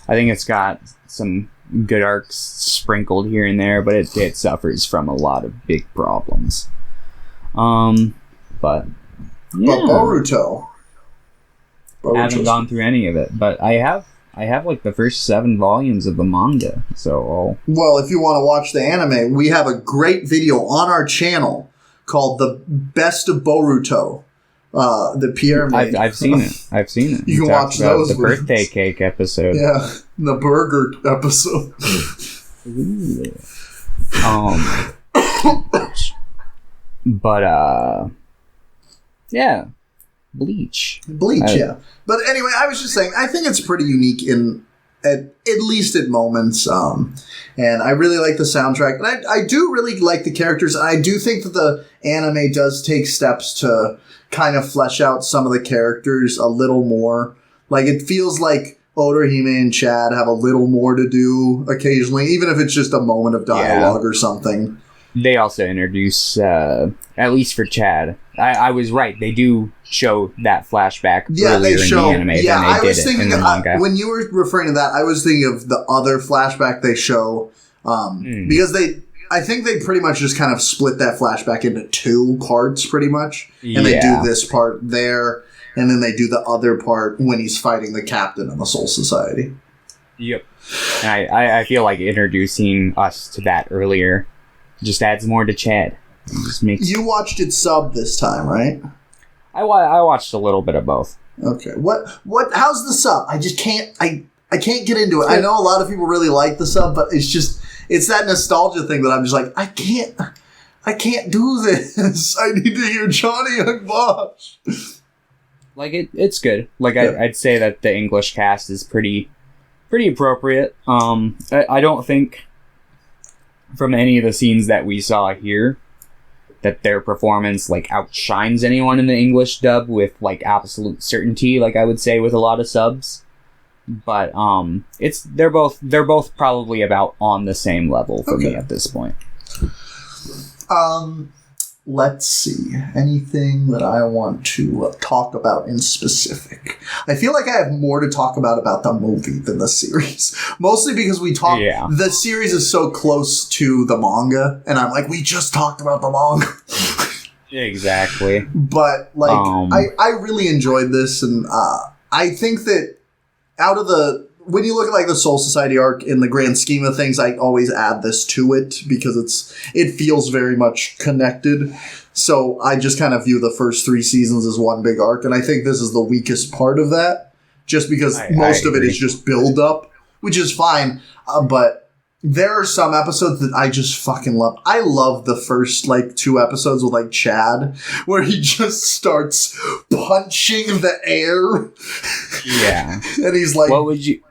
I think it's got some good arcs sprinkled here and there, but it suffers from a lot of big problems. But Boruto. I haven't gone through any of it, but I have like the first 7 volumes of the manga. So well, if you want to watch the anime, we have a great video on our channel called "The Best of Boruto." The Pierre made. I've seen it. You can watch those. The birthday cake episode. Yeah, the burger episode. But yeah, Bleach. Yeah. But anyway, I was just saying, I think it's pretty unique at least at moments. And I really like the soundtrack, and I do really like the characters. And I do think that the anime does take steps to kind of flesh out some of the characters a little more. Like, it feels like Otohime and Chad have a little more to do occasionally, even if it's just a moment of dialogue or something. They also introduce, at least for Chad, I was right. They do show that flashback earlier in the anime than they did in the manga. When you were referring to that, I was thinking of the other flashback they show, because I think they pretty much just kind of split that flashback into 2 parts, pretty much. And they do this part there, and then they do the other part when he's fighting the captain of the Soul Society. Yep. And I feel like introducing us to that earlier just adds more to Chad. You watched it sub this time, right? I watched a little bit of both. Okay. How's the sub? I just can't... I can't get into it. I know a lot of people really like the sub, but it's that nostalgia thing that I'm just like, I can't do this. I need to hear Johnny Young Bosch. Like, it's good. Like, yeah. I'd say that the English cast is pretty appropriate. I don't think from any of the scenes that we saw here that their performance, like, outshines anyone in the English dub with, like, absolute certainty, like I would say with a lot of subs. But they're both probably about on the same level for me at this point. Let's see. Anything that I want to talk about in specific? I feel like I have more to talk about the movie than the series. Mostly because the series is so close to the manga, and I'm like, we just talked about the manga. Exactly. But, like, I really enjoyed this, and I think that out of when you look at, like, the Soul Society arc in the grand scheme of things, I always add this to it because it feels very much connected. So I just kind of view the first 3 seasons as one big arc, and I think this is the weakest part of that, just because most of it is just build up, which is fine, but there are some episodes that I just fucking love. I love the first, like, 2 episodes with, like, Chad, where he just starts punching the air. Yeah. And he's like... What would you...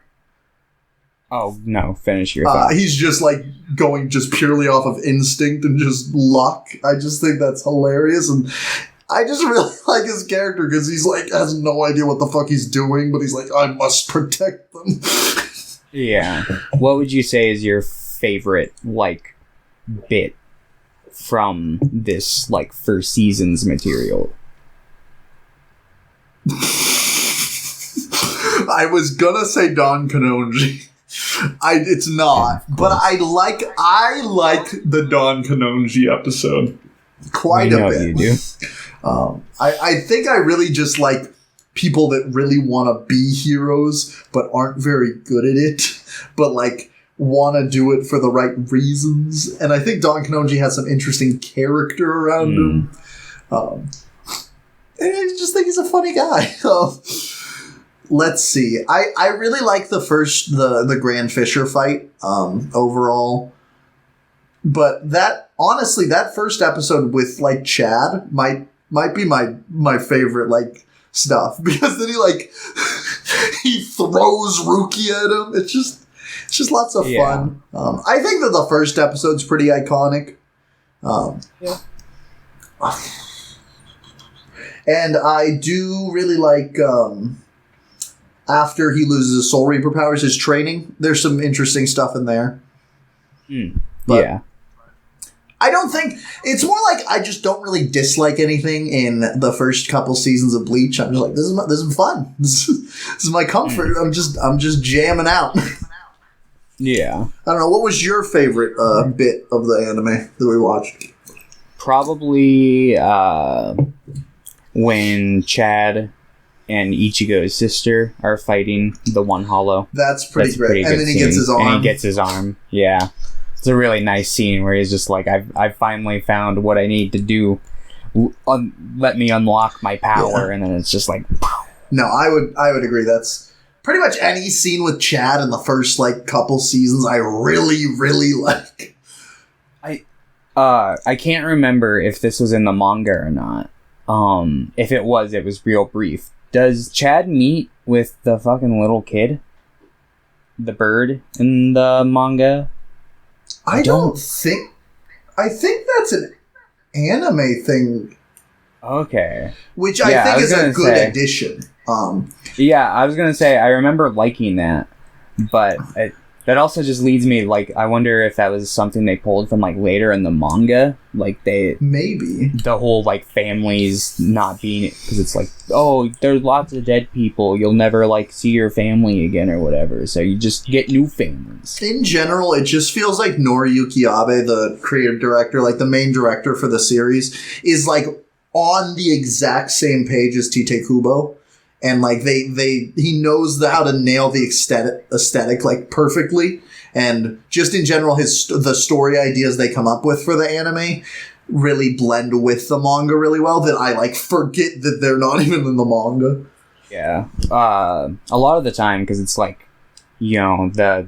Oh, no, finish your thought. He's just, like, going just purely off of instinct and just luck. I just think that's hilarious, and I just really like his character, because he's, like, has no idea what the fuck he's doing, but he's like, I must protect them. Yeah. What would you say is your favorite, like, bit from this, like, first season's material? I was gonna say Don Kanonji. It's not, but I like the Don Kanonji episode quite a bit. You do. I think I really just like people that really want to be heroes but aren't very good at it, but like want to do it for the right reasons. And I think Don Kanonji has some interesting character around him. And I just think he's a funny guy. Let's see. I really like the Grand Fisher fight overall. But that first episode with like Chad might be my favorite like stuff, because then he throws Ruki at him. It's just lots of fun. I think that the first episode's pretty iconic. Yeah. And I do really like after he loses his Soul Reaper powers, his training. There's some interesting stuff in there. But yeah. I don't think it's more like I just don't really dislike anything in the first couple seasons of Bleach. I'm just like, this is fun. This is my comfort. I'm just jamming out. Yeah. I don't know. What was your favorite bit of the anime that we watched? Probably when Chad and Ichigo's sister are fighting the One Hollow. That's pretty great. And then he gets his arm. And he gets his arm. Yeah. It's a really nice scene where he's just like, I've finally found what I need to do. Let me unlock my power. Yeah. And then it's just like... No, I would agree. That's pretty much any scene with Chad in the first like couple seasons I really, really like. I can't remember if this was in the manga or not. If it was real brief. Does Chad meet with the fucking little kid? The bird in the manga? I think that's an anime thing. Okay. Which I think is a good addition. Yeah, I was gonna say, I remember liking that, but that also just leads me, like, I wonder if that was something they pulled from, like, later in the manga. Like, maybe. The whole, like, families not being... Because it's like, oh, there's lots of dead people. You'll never, like, see your family again or whatever. So you just get new families. In general, it just feels like Noriyuki Abe, the creative director, like, the main director for the series, is, like, on the exact same page as Tite Kubo. And, like, he knows how to nail the aesthetic, like, perfectly. And just in general, the story ideas they come up with for the anime really blend with the manga really well, that I, like, forget that they're not even in the manga. Yeah. A lot of the time, because it's, like, you know, the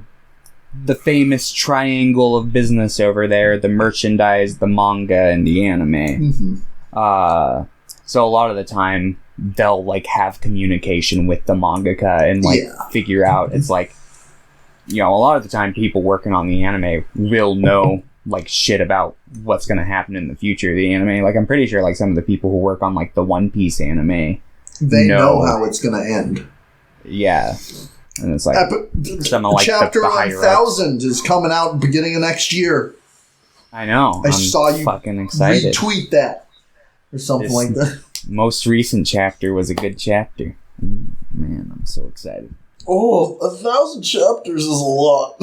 famous triangle of business over there, the merchandise, the manga, and the anime. Mm-hmm. So a lot of the time... they'll like have communication with the mangaka and like figure out, it's like, you know, a lot of the time people working on the anime will know like shit about what's going to happen in the future of the anime. Like I'm pretty sure like some of the people who work on like the One Piece anime, they know how it's going to end. Yeah. And it's like some of like Chapter the 1000 is coming out beginning of next year. I know. I saw you fucking excited. Retweet that or something like that. Most recent chapter was a good chapter. Man, I'm so excited. Oh, 1,000 chapters is a lot.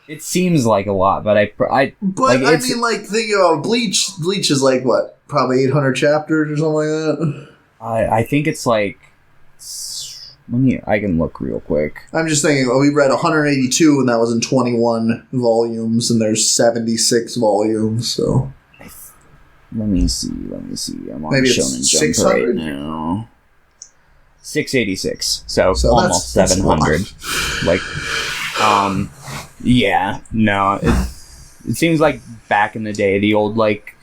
It seems like a lot, but I mean, like, thinking about Bleach. Bleach is like what, probably 800 chapters or something like that. I think it's like... I can look real quick. I'm just thinking, we read 182 and that was in 21 volumes, and there's 76 volumes, so... Let me see. I'm on Maybe Shonen it's Jump 600? right now. 686. So almost that's 700. Like, yeah, no. It seems like back in the day, the old, like,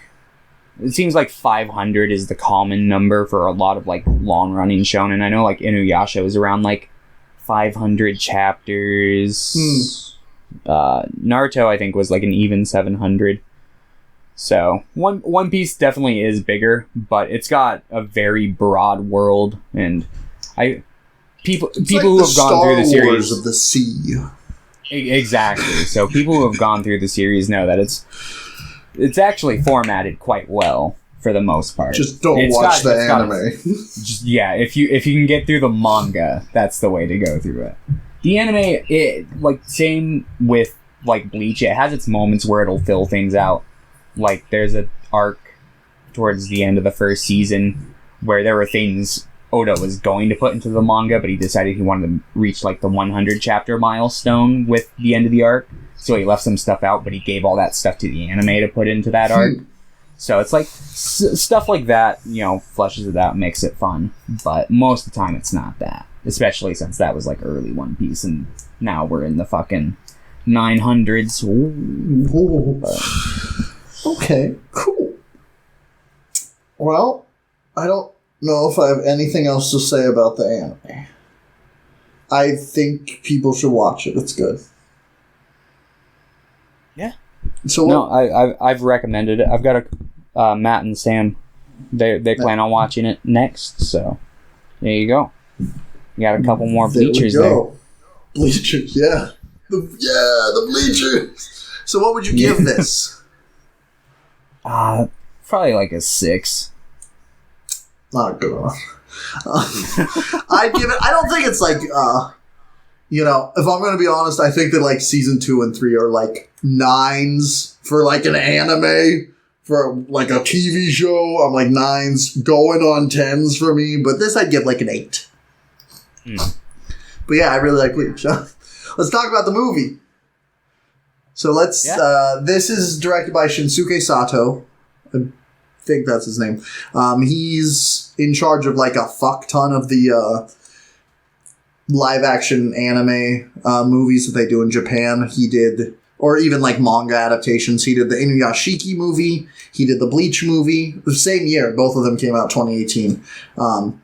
it seems like 500 is the common number for a lot of, like, long-running shonen. I know, like, Inuyasha was around, like, 500 chapters. Naruto, I think, was, like, an even 700. So, One Piece definitely is bigger, but it's got a very broad world, and people who have gone through the series of the sea. Exactly. So people who have gone through the series know that it's actually formatted quite well for the most part. Just don't watch the anime. If you can get through the manga, that's the way to go through it. The anime, like, same with, like, Bleach, it has its moments where it'll fill things out. Like, there's an arc towards the end of the first season where there were things Oda was going to put into the manga, but he decided he wanted to reach, like, the 100 chapter milestone with the end of the arc. So he left some stuff out, but he gave all that stuff to the anime to put into that arc. So it's like, stuff like that, you know, fleshes it out, makes it fun. But most of the time it's not that. Especially since that was, like, early One Piece, and now we're in the fucking 900s. Okay, cool. Well, I don't know if I have anything else to say about the anime. I think people should watch it. It's good. Yeah. So no, I've recommended it. I've got Matt and Sam. They plan on watching it next. So there you go. You got a couple more bleachers there. Bleachers, yeah. The bleachers. So what would you give this? Probably like a 6. Not good enough. I'd give it. I don't think it's like, you know, if I'm going to be honest, I think that like season 2 and 3 are like 9s for like an anime. For like a TV show, I'm like 9s, going on 10s for me. But this I'd give like an 8. But yeah, I really like Bleach. Let's talk about the movie. So let's. Yeah. This is directed by Shinsuke Sato. I think that's his name. He's in charge of like a fuck ton of the live action anime movies that they do in Japan. He did, or even like manga adaptations. He did the Inuyashiki movie. He did the Bleach movie. The same year, both of them came out 2018.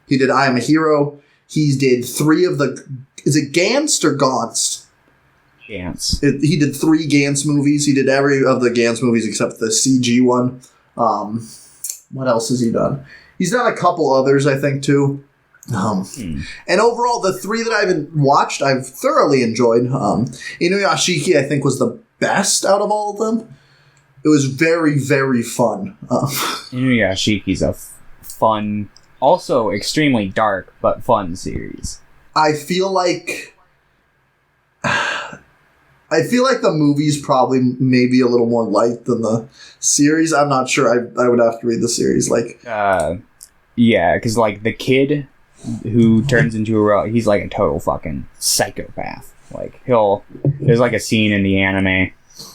He did I Am a Hero. He did 3 of the. Is it Gantz or Gauntz? Gantz. He did 3 Gantz movies. He did every of the Gantz movies except the CG one. What else has he done? He's done a couple others, I think, too. And overall, the 3 that I've watched, I've thoroughly enjoyed. Inuyashiki, I think, was the best out of all of them. It was very, very fun. Inuyashiki's a fun, also extremely dark, but fun series. I feel like the movie's probably maybe a little more light than the series. I'm not sure. I would have to read the series. Like, yeah, because like the kid who turns into he's like a total fucking psychopath. Like there's like a scene in the anime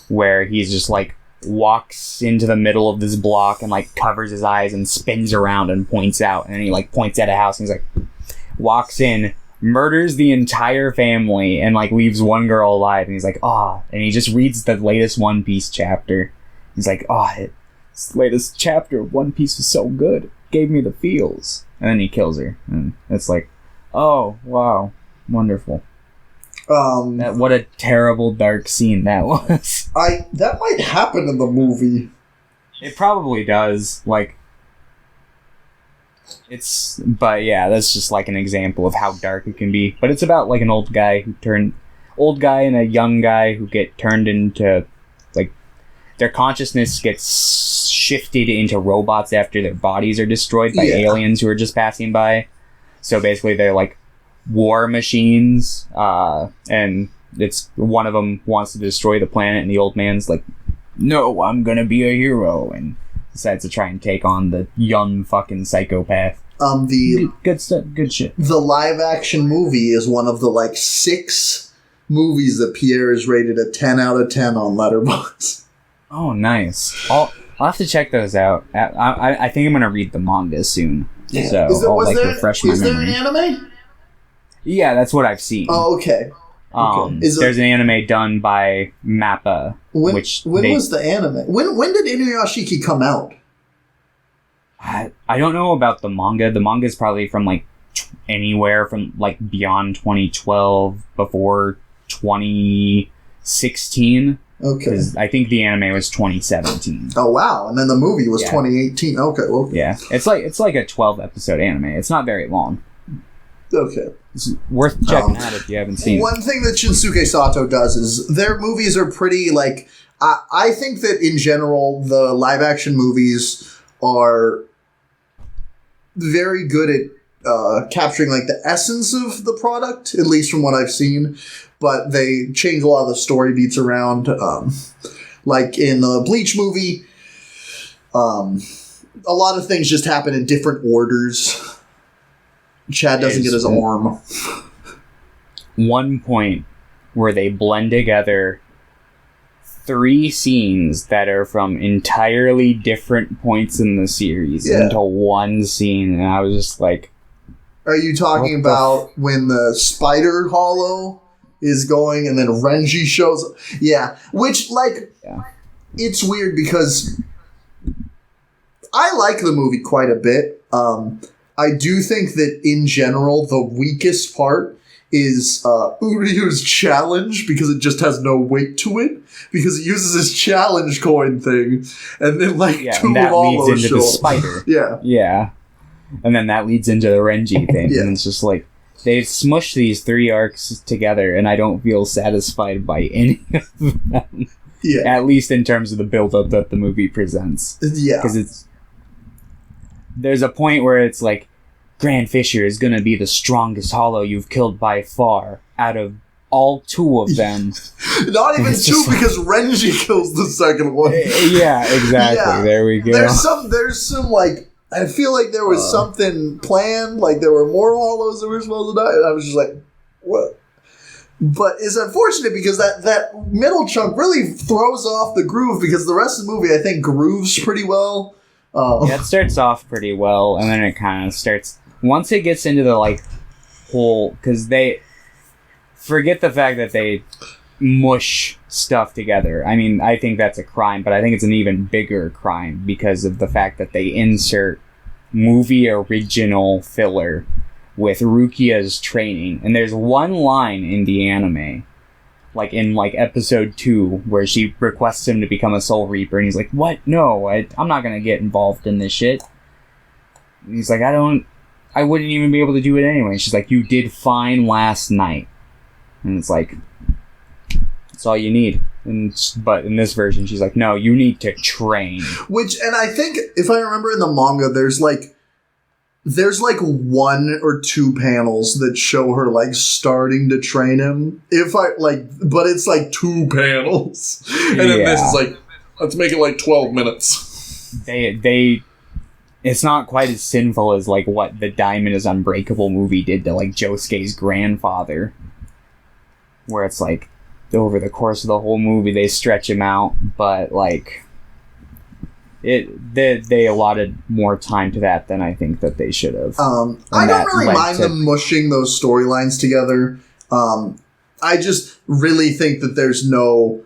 where he's just like walks into the middle of this block and like covers his eyes and spins around and points out, and then he like points at a house and he's like walks in, murders the entire family, and like leaves one girl alive, and he's like, and he just reads the latest One Piece chapter. He's like, this latest chapter of One Piece was so good, it gave me the feels. And then he kills her, and it's like, oh wow, wonderful. What a terrible dark scene that was. That might happen in the movie. It probably does. Like, but yeah, that's just like an example of how dark it can be. But it's about like an old guy and a young guy who get turned into, like, their consciousness gets shifted into robots after their bodies are destroyed by aliens who are just passing by. So basically they're like war machines, and it's one of them wants to destroy the planet, and the old man's like, no, I'm gonna be a hero, and decides to try and take on the young fucking psychopath. The Good stuff. Good shit. the live action movie is one of the like 6 movies that Pierre is rated a 10 out of 10 on Letterboxd. Oh, nice. I'll have to check those out. I think I'm gonna read the manga soon. Yeah. So I'll refresh my memory. Is there an anime? Yeah, that's what I've seen. Oh, okay. There's an anime done by Mappa. When was the anime? When did Inuyashiki come out? I don't know about the manga. The manga is probably from like anywhere from like beyond 2012, before 2016. Okay. Because I think the anime was 2017. Oh wow! And then the movie was 2018. Okay. Well. Yeah, it's like a 12 episode anime. It's not very long. Okay. It's worth checking out if you haven't seen it. One thing that Shinsuke Sato does is their movies are pretty like. I think that in general the live action movies are very good at capturing like the essence of the product, at least from what I've seen. But they change a lot of the story beats around. Like in the Bleach movie, a lot of things just happen in different orders. Chad doesn't get his arm. One point where they blend together 3 scenes that are from entirely different points in the series into one scene, and I was just like... Are you talking about when the spider hollow is going and then Renji shows up? Yeah, which, like, it's weird because I like the movie quite a bit. I do think that, in general, the weakest part is Uryu's challenge, because it just has no weight to it, because it uses his challenge coin thing, and then, like, 2 and that leads into show the up. spider. Yeah. And then that leads into the Renji thing, and it's just like, they've smushed these 3 arcs together, and I don't feel satisfied by any of them. Yeah. At least in terms of the build-up that the movie presents. Yeah. Because there's a point where it's like, Grand Fisher is gonna be the strongest hollow you've killed by far out of all 2 of them. Not even 2, because Renji kills the second one. Yeah, exactly. Yeah. There we go. There's some like, I feel like there was something planned, like there were more hollows that were supposed to die, and I was just like, what? But it's unfortunate because that middle chunk really throws off the groove, because the rest of the movie, I think, grooves pretty well. Yeah, it starts off pretty well, and then it kind of starts... Once it gets into the, like, whole... Because they... Forget the fact that they mush stuff together. I mean, I think that's a crime, but I think it's an even bigger crime because of the fact that they insert movie original filler with Rukia's training. And there's one line in the anime, like in like episode 2, where she requests him to become a Soul Reaper, and he's like, what? No, I'm not gonna get involved in this shit. And he's like, I wouldn't even be able to do it anyway. She's like, you did fine last night. And it's like, that's all you need. But in this version, she's like, no, you need to train. And I think, if I remember in the manga, there's like 1 or 2 panels that show her like starting to train him. But it's like 2 panels. And then this is like, let's make it like 12 minutes. It's not quite as sinful as like what the Diamond is Unbreakable movie did to like Josuke's grandfather. Where it's like, over the course of the whole movie, they stretch him out, but like, they allotted more time to that than I think that they should have. I don't really mind them mushing those storylines together. I just really think that there's no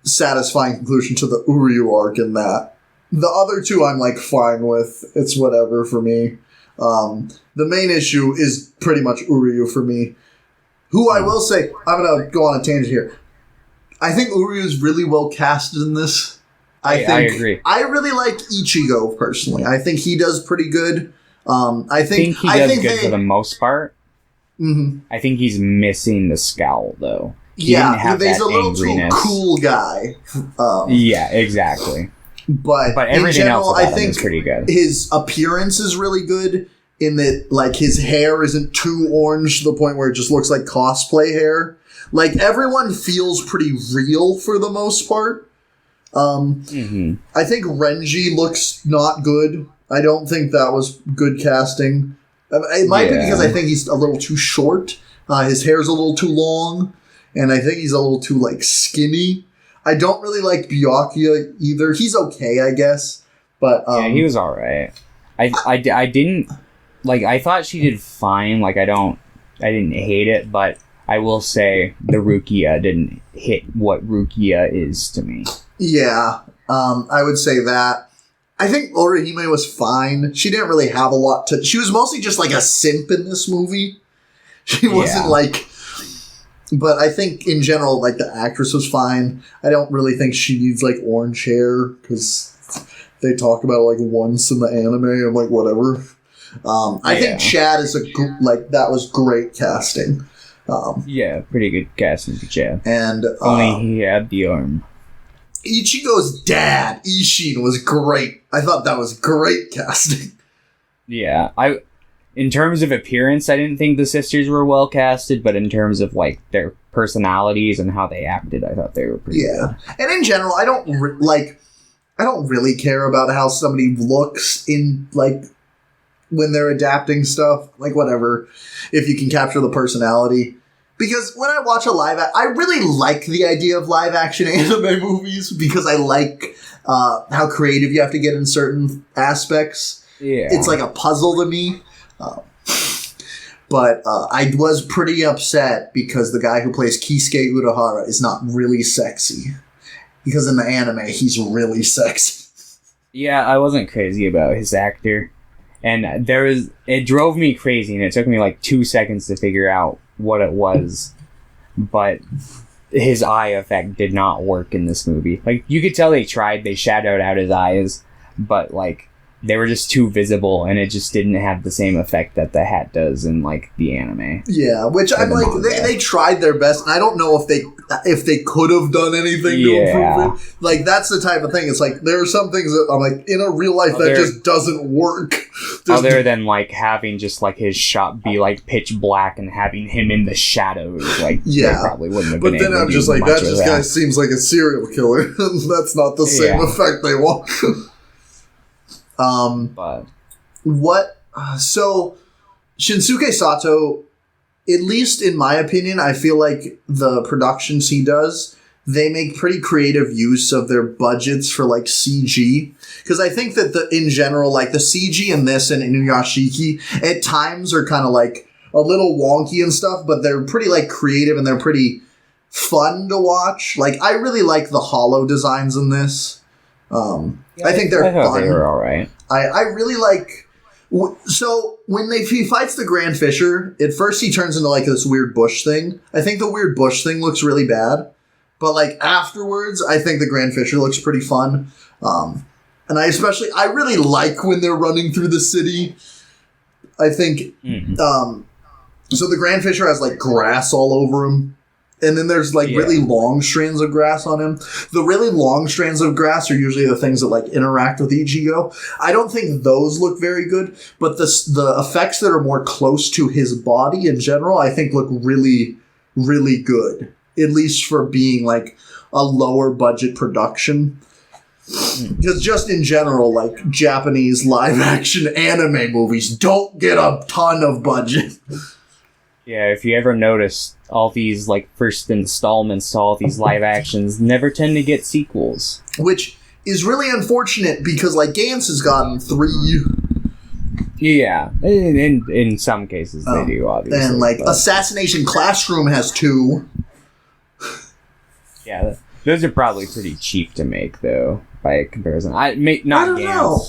satisfying conclusion to the Uryu arc in that. The other 2 I'm like fine with. It's whatever for me. The main issue is pretty much Uryu for me. Who I will say, I'm going to go on a tangent here. I think Uryu is really well casted in this. I agree. I really like Ichigo, personally. I think he does pretty good. I think he does good for the most part. Mm-hmm. I think he's missing the scowl, though. He's a little too cool guy. Yeah, exactly. But everything in general, else about I think him is pretty good. His appearance is really good. In that, like, his hair isn't too orange to the point where it just looks like cosplay hair. Like, everyone feels pretty real for the most part. I think Renji looks not good. I don't think that was good casting. It might be because I think he's a little too short. His hair's a little too long, and I think he's a little too like skinny. I don't really like Byakuya either. He's okay, I guess, but yeah, he was all right. I didn't like. I thought she did fine. Like I didn't hate it, but I will say the Rukia didn't hit what Rukia is to me. Yeah, I would say that. I think Orihime was fine. She didn't really have a lot to... She was mostly just like a simp in this movie. She wasn't like... But I think in general, like the actress was fine. I don't really think she needs like orange hair because they talk about it like once in the anime. I'm like, whatever. I think Chad is that was great casting. Yeah, pretty good casting for Chad. And only he had the arm. Ichigo's dad, Ishin, was great. I thought that was great casting. Yeah, in terms of appearance, I didn't think the sisters were well casted, but in terms of like their personalities and how they acted, I thought they were pretty good. And in general, I don't really care about how somebody looks in like when they're adapting stuff. Like whatever, if you can capture the personality. Because when I watch I really like the idea of live-action anime movies because I like how creative you have to get in certain aspects. Yeah. It's like a puzzle to me. But I was pretty upset because the guy who plays Kisuke Urahara is not really sexy. Because in the anime, he's really sexy. Yeah, I wasn't crazy about his actor. And it drove me crazy, and it took me like 2 seconds to figure out what it was, but his eye effect did not work in this movie. Like, you could tell they shadowed out his eyes, but like they were just too visible, and it just didn't have the same effect that the hat does in like the anime. Yeah, which I'm like they tried their best, and I don't know if they could have done anything to improve it. Like that's the type of thing. It's like there are some things that I'm like in a real life that just doesn't work. Other than like having just like his shot be like pitch black and having him in the shadows, like they probably wouldn't have been able to do much of that. But then I'm just like, that guy seems like a serial killer. That's not the same effect they want. So Shinsuke Sato, at least in my opinion, I feel like the productions he does, they make pretty creative use of their budgets for like CG. Because I think that in general, like the CG in this and Inuyashiki at times are kind of like a little wonky and stuff, but they're pretty like creative and they're pretty fun to watch. Like I really like the hollow designs in this. I think they're fun. They were all right. I really like... So, when he fights the Grand Fisher, at first he turns into, like, this weird bush thing. I think the weird bush thing looks really bad. But, like, afterwards, I think the Grand Fisher looks pretty fun. And I really like when they're running through the city. I think... so the Grand Fisher has, like, grass all over him. And then there's, like, really long strands of grass on him. The really long strands of grass are usually the things that, like, interact with Ichigo. I don't think those look very good, but the effects that are more close to his body in general, I think look really, really good. At least for being, like, a lower budget production. Because just in general, like, Japanese live-action anime movies don't get a ton of budget. Yeah, if you ever notice, all these, like, first installments to all these live actions never tend to get sequels. Which is really unfortunate because, like, Gantz has gotten 3. Yeah, in some cases they do, obviously. And, like, Assassination Classroom has 2. Yeah, those are probably pretty cheap to make, though, by comparison. I don't know.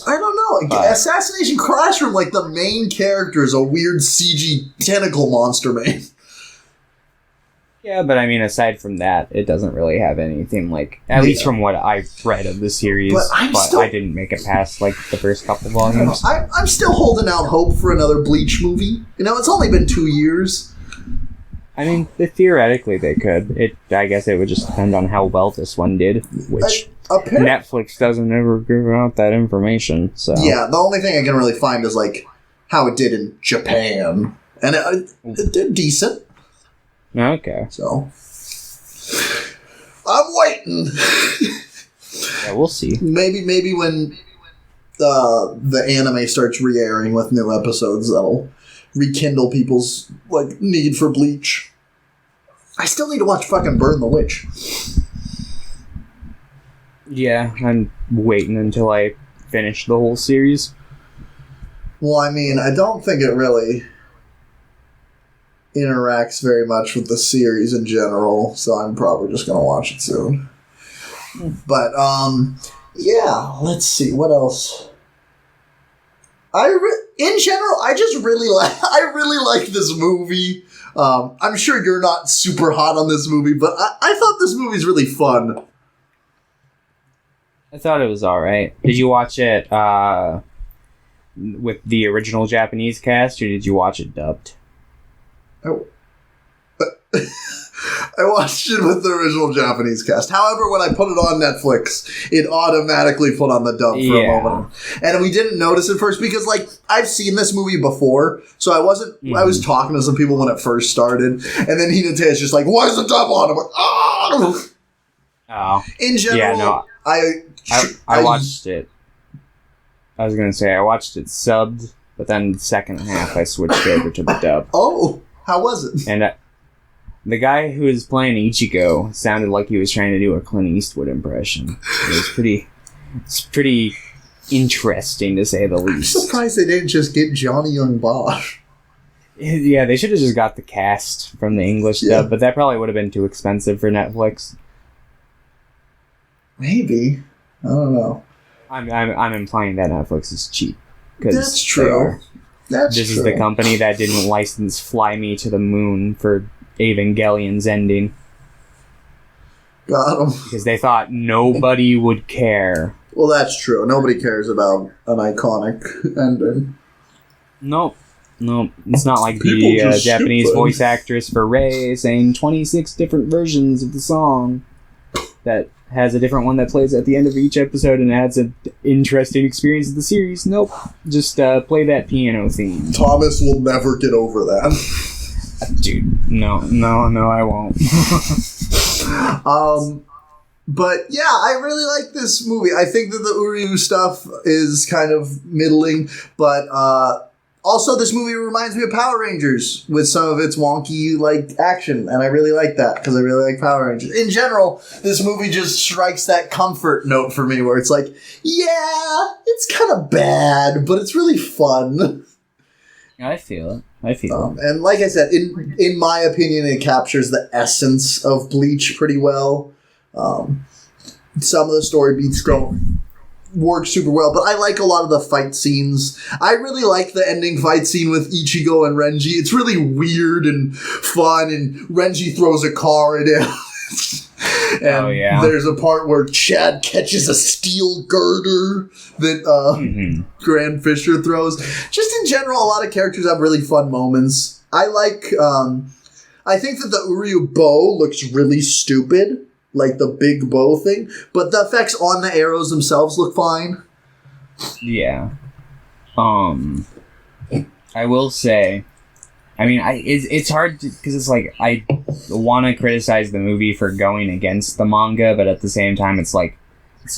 Assassination Classroom, like, the main character is a weird CG tentacle monster man. Yeah, but I mean, aside from that, it doesn't really have anything, like, at least from what I've read of the series, but I didn't make it past, like, the first couple volumes. I'm still holding out hope for another Bleach movie. You know, it's only been 2 years. I mean, theoretically they could. I guess it would just depend on how well this one did, which Netflix doesn't ever give out that information, so... Yeah, the only thing I can really find is, like, how it did in Japan. And it did decent. Okay. So, I'm waiting. Yeah, we'll see. Maybe when the anime starts re-airing with new episodes, that'll rekindle people's need for Bleach. I still need to watch fucking Burn the Witch. Yeah, I'm waiting until I finish the whole series. Well, I mean, I don't think it really interacts very much with the series in general, so I'm probably just gonna watch it soon. But yeah, let's see what else. In general, I just really like this movie. I'm sure you're not super hot on this movie, but I thought this movie's really fun. I thought it was alright. Did you watch it with the original Japanese cast, or did you watch it dubbed? I watched it with the original Japanese cast. However, when I put it on Netflix, it automatically put on the dub for a moment. And we didn't notice it first because, I've seen this movie before, so I wasn't... I was talking to some people when it first started, and then Hinata's just like, why is the dub on? I'm like, oh! Oh. In general, yeah, no, I watched it. I was going to say, I watched it subbed, but then the second half I switched over to the dub. Oh, how was it? And the guy who was playing Ichigo sounded like he was trying to do a Clint Eastwood impression. It's pretty interesting, to say the least. I'm surprised they didn't just get Johnny Young Bosch. Yeah, they should have just got the cast from the English dub, but that probably would have been too expensive for Netflix. Maybe. I don't know. I'm implying that Netflix is cheap. That's true. This is the company that didn't license Fly Me to the Moon for Evangelion's ending. Got him. Because they thought nobody would care. Well, that's true. Nobody cares about an iconic ending. Nope. It's not like People the Japanese voice actress for Rei saying 26 different versions of the song that has a different one that plays at the end of each episode and adds an interesting experience of the series. Nope. Just play that piano theme. Thomas will never get over that. Dude, no, I won't. But yeah, I really like this movie. I think that the Uryu stuff is kind of middling, but also this movie reminds me of Power Rangers with some of its wonky action, and I really like that because I really like Power Rangers. In general, this movie just strikes that comfort note for me where it's like, yeah, it's kind of bad, but it's really fun. I feel it. And like I said, in my opinion, it captures the essence of Bleach pretty well. Some of the story beats don't work super well, but I like a lot of the fight scenes. I really like the ending fight scene with Ichigo and Renji. It's really weird and fun, and Renji throws a car at him. And there's a part where Chad catches a steel girder that Grand Fisher throws. Just in general, a lot of characters have really fun moments. I think that the Uryu bow looks really stupid, like the big bow thing, but the effects on the arrows themselves look fine. Yeah. I will say, I mean, it's hard because it's like I want to criticize the movie for going against the manga, but at the same time, it's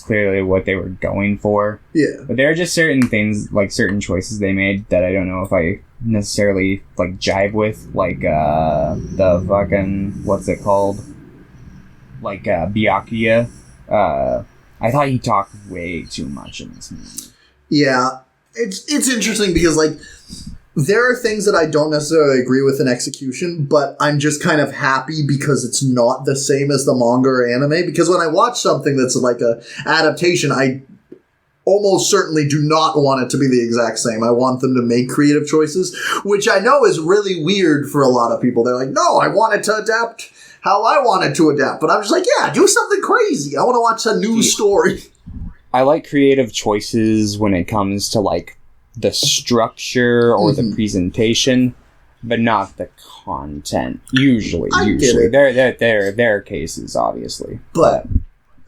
clearly what they were going for. Yeah. But there are just certain things, certain choices they made that I don't know if I necessarily jive with, the fucking what's it called, Byakuya. I thought he talked way too much in this movie. Yeah, it's interesting because there are things that I don't necessarily agree with in execution, but I'm just kind of happy because it's not the same as the manga or anime. Because when I watch something that's like a adaptation, I almost certainly do not want it to be the exact same. I want them to make creative choices, which I know is really weird for a lot of people. They're like, no, I want it to adapt how I want it to adapt. But I'm just like, yeah, do something crazy. I want to watch a new story. I like creative choices when it comes to the structure or the presentation, but not the content. Usually. There are cases, obviously. But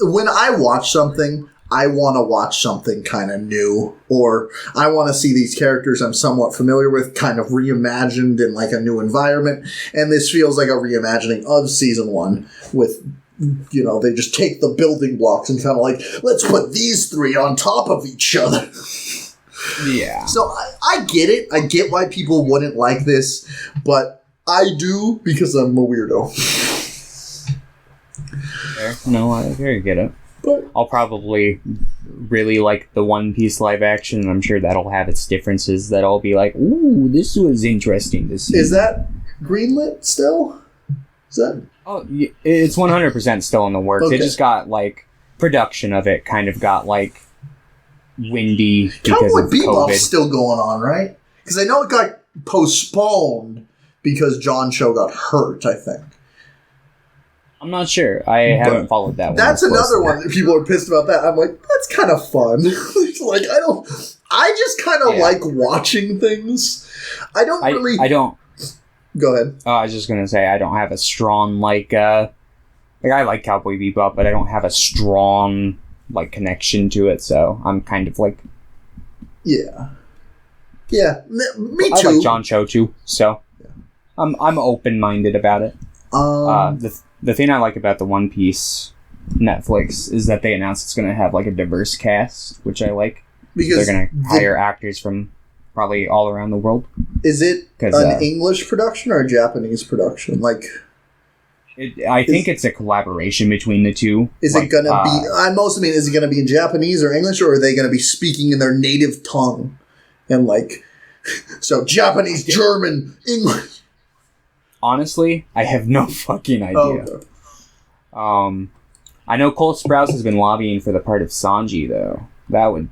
when I watch something, I want to watch something kind of new, or I want to see these characters I'm somewhat familiar with kind of reimagined in a new environment. And this feels like a reimagining of season 1 with they just take the building blocks and kind of like, let's put these three on top of each other. Yeah. So I get it. I get why people wouldn't like this, but I do because I'm a weirdo. Fair. No, I get it. But I'll probably really like the One Piece live action, and I'm sure that'll have its differences that I'll be like, ooh, this was interesting to see. Is that greenlit still? Is that? Oh, it's 100% still in the works. Okay. It just got, like, production of it kind of got, like, windy because Cowboy of Bebop's COVID. still going on, right? Because I know it got postponed because John Cho got hurt, I think. I'm not sure. I haven't followed that one. That's as another closely. one that people are pissed about that. I'm like, that's kind of fun. Like, I just kind of like watching things. I don't. Go ahead. I was just gonna say I don't have a strong like I like Cowboy Bebop, but I don't have a strong like connection to it. So I'm kind of like, yeah, me I too. like John Cho too, so I'm open minded about it. The thing I like about the One Piece Netflix is that they announced it's gonna have like a diverse cast, which I like. Because they're gonna hire actors from probably all around the world. Is it an English production or a Japanese production? Like, I think it's a collaboration between the two. Is it gonna be? I mostly mean, is it gonna be in Japanese or English, or are they gonna be speaking in their native tongue? And like, so Japanese, German, English. Honestly, I have no fucking idea. Oh, okay. I know Cole Sprouse has been lobbying for the part of Sanji, though. That would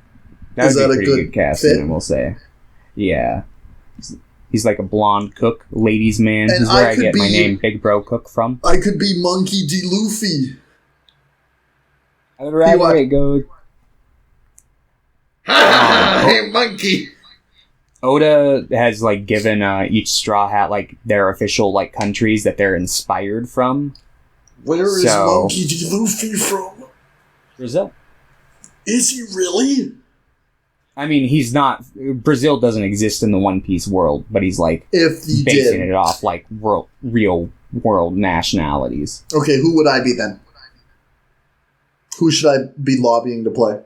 be a pretty good good casting, fit? I will say. Yeah. He's like a blonde cook, ladies' man. And He's where I could get my name, Big Bro Cook, from. I could be Monkey D. Luffy. I would rather it go... Hey, Monkey! Oda has, like, given each Straw Hat, like, their official, like, countries that they're inspired from. Where is Monkey D. Luffy from? Brazil. Is he really? I mean, he's not... Brazil doesn't exist in the One Piece world, but he's, like, basing it off, like, real world nationalities. Okay, who would I be then? Who should I be lobbying to play?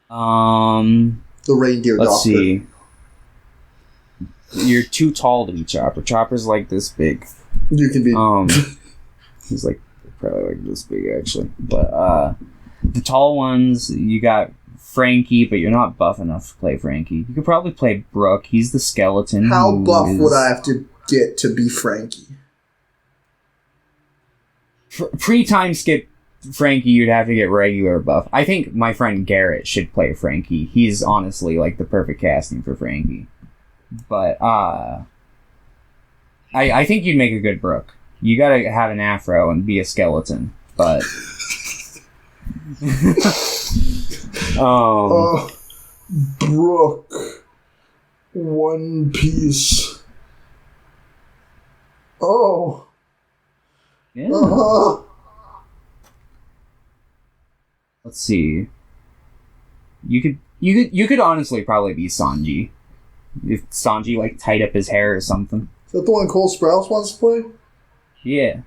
The reindeer doctor. Let's see. You're too tall to be Chopper. Chopper's, like, this big. You can be... He's, like, probably, like, this big, actually. But, the tall ones, you got... Frankie, but you're not buff enough to play Frankie. You could probably play Brooke. He's the skeleton. How buff would I have to get to be Frankie? Pre-time skip Frankie, you'd have to get regular buff. I think my friend Garrett should play Frankie. He's honestly like the perfect casting for Frankie. But I think you'd make a good Brooke. You gotta have an afro and be a skeleton. But Brooke, One Piece. Oh, yeah. Let's see. You could honestly probably be Sanji. If Sanji like tied up his hair or something. Is that the one Cole Sprouse wants to play? Yeah.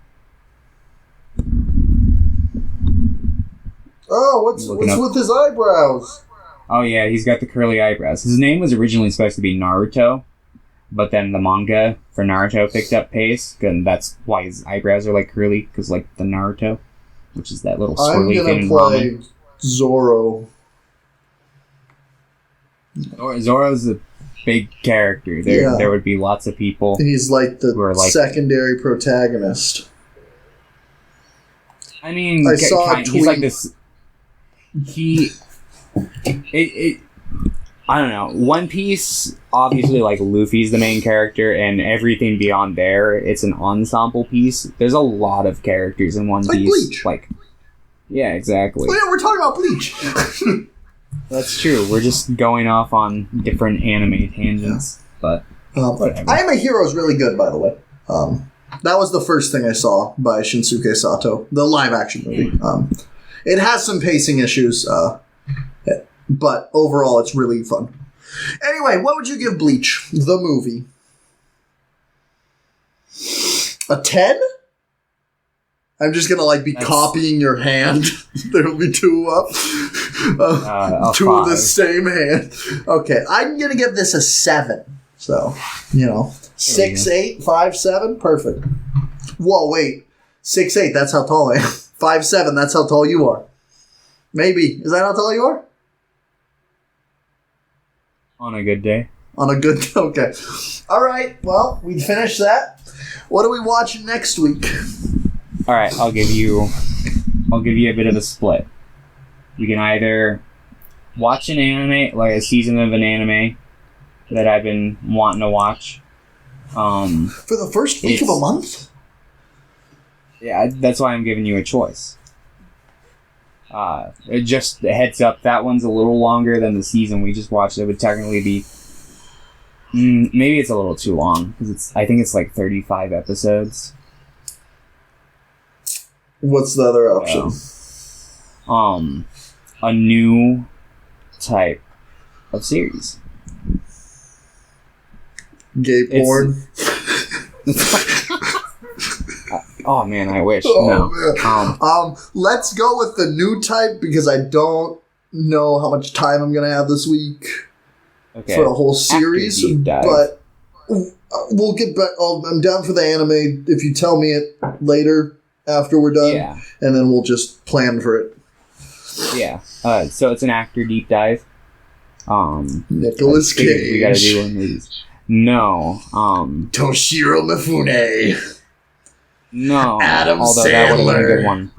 Oh, what's with his eyebrows? Oh yeah, he's got the curly eyebrows. His name was originally supposed to be Naruto, but then the manga for Naruto picked up pace, and that's why his eyebrows are like curly, because like the Naruto, which is that little swirly thing in ramen. I'm gonna play Zoro. Zoro's a big character. There would be lots of people. He's like the secondary protagonist. I mean, I saw a tweet. He's like this. I don't know. One Piece, obviously, like, Luffy's the main character, and everything beyond there, it's an ensemble piece. There's a lot of characters in One Piece. Bleach. Like, yeah, exactly. Oh, yeah, we're talking about Bleach. That's true. We're just going off on different anime tangents, but whatever. I Am a Hero is really good, by the way. That was the first thing I saw by Shinsuke Sato, the live-action movie. It has some pacing issues, but overall it's really fun. Anyway, what would you give Bleach, the movie? A 10? I'm just gonna be copying your hand. There'll be two up. Two 5. of the same hand. Okay, I'm gonna give this a 7. So, 6, 8, 5, 7, perfect. Whoa, wait, 6, 8. That's how tall I am. 5, 7. That's how tall you are. Maybe is that how tall you are? On a good day. Okay. All right. Well, we finished that. What are we watching next week? All right, I'll give you a bit of a split. You can either watch an anime, like a season of an anime that I've been wanting to watch. For the first week of a month? Yeah, that's why I'm giving you a choice. Just a heads up, that one's a little longer than the season we just watched. It would technically be... maybe it's a little too long, because I think it's 35 episodes. What's the other option? A new type of series. Gay porn? Oh man, I wish. Oh, no. Man. Let's go with the new type because I don't know how much time I'm gonna have this week for a whole series. But we'll get back. I'm down for the anime if you tell me it later after we're done, and then we'll just plan for it. Yeah. So it's an actor deep dive. Nicolas Cage. We gotta do one of these. No. Toshiro Mifune. No. Adam although Sandler. That would have been a good one.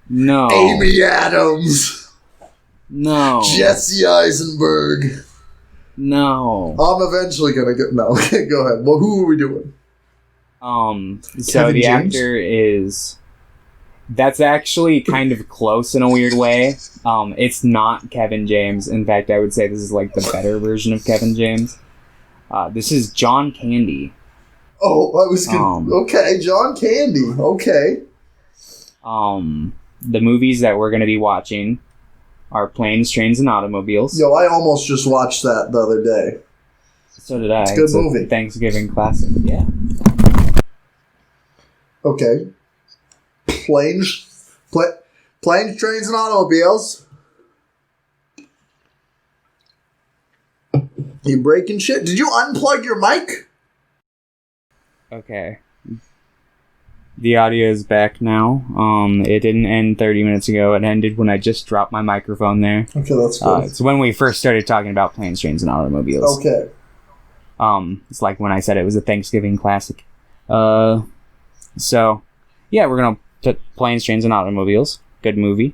No. Amy Adams. No. Jesse Eisenberg. No. I'm eventually gonna get... No, okay, go ahead. Well, who are we doing? So Kevin the James? actor is... That's actually kind of close in a weird way. It's not Kevin James. In fact, I would say this is the better version of Kevin James. This is John Candy. Oh, I was gonna... okay, John Candy. Okay. The movies that we're going to be watching are Planes, Trains, and Automobiles. Yo, I almost just watched that the other day. So did I. It's a good movie. Thanksgiving classic. Yeah. Okay. Planes, Trains, and Automobiles. You breaking shit? Did you unplug your mic? Okay. The audio is back now. It didn't end 30 minutes ago. It ended when I just dropped my microphone there. Okay, that's good. It's when we first started talking about Planes, Trains, and Automobiles. Okay. It's like when I said it was a Thanksgiving classic. So, yeah, we're gonna put Planes, Trains, and Automobiles. Good movie.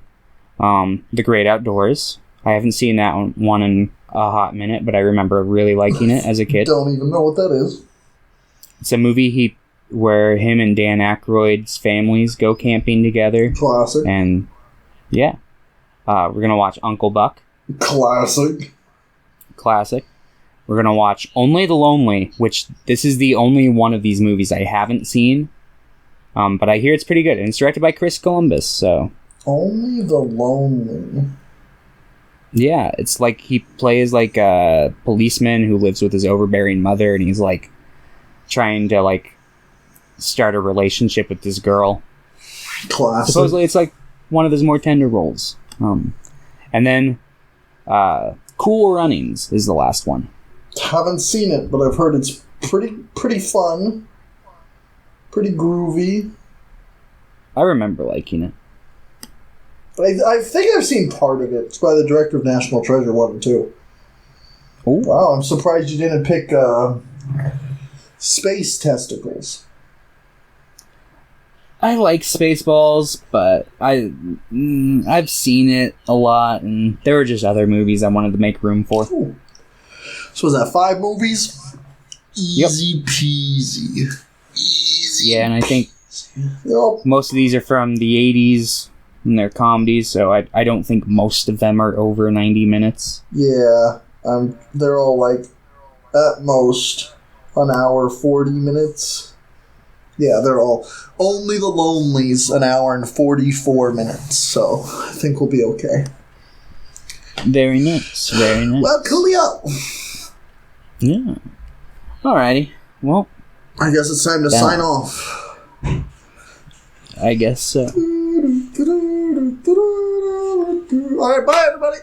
The Great Outdoors. I haven't seen that one in a hot minute, but I remember really liking it as a kid. Don't even know what that is. It's a movie where him and Dan Aykroyd's families go camping together. Classic. And, yeah. We're going to watch Uncle Buck. Classic. We're going to watch Only the Lonely, which this is the only one of these movies I haven't seen. But I hear it's pretty good. And it's directed by Chris Columbus, so... Only the Lonely. Yeah, it's he plays a policeman who lives with his overbearing mother, and he's trying to start a relationship with this girl. Classic. Supposedly it's one of his more tender roles. And then Cool Runnings is the last one. Haven't seen it, but I've heard it's pretty fun. Pretty groovy. I remember liking it. I think I've seen part of it. It's by the director of National Treasure 1 and 2. Ooh. Wow, I'm surprised you didn't pick Space Testicles. I like Spaceballs, but I've seen it a lot, and there were just other movies I wanted to make room for. Ooh. So was that 5 movies? Easy peasy. Easy. Yeah, and I think Yep. most of these are from the 80s, and they're comedies, so I don't think most of them are over 90 minutes. Yeah, they're all at most an hour 40 minutes. Yeah, they're all Only the Lonely's an hour and 44 minutes, so I think we'll be okay. Very nice, very nice. Well, coolio. Yeah. Alrighty. Well, I guess it's time to sign off. I guess so. All right, bye, everybody.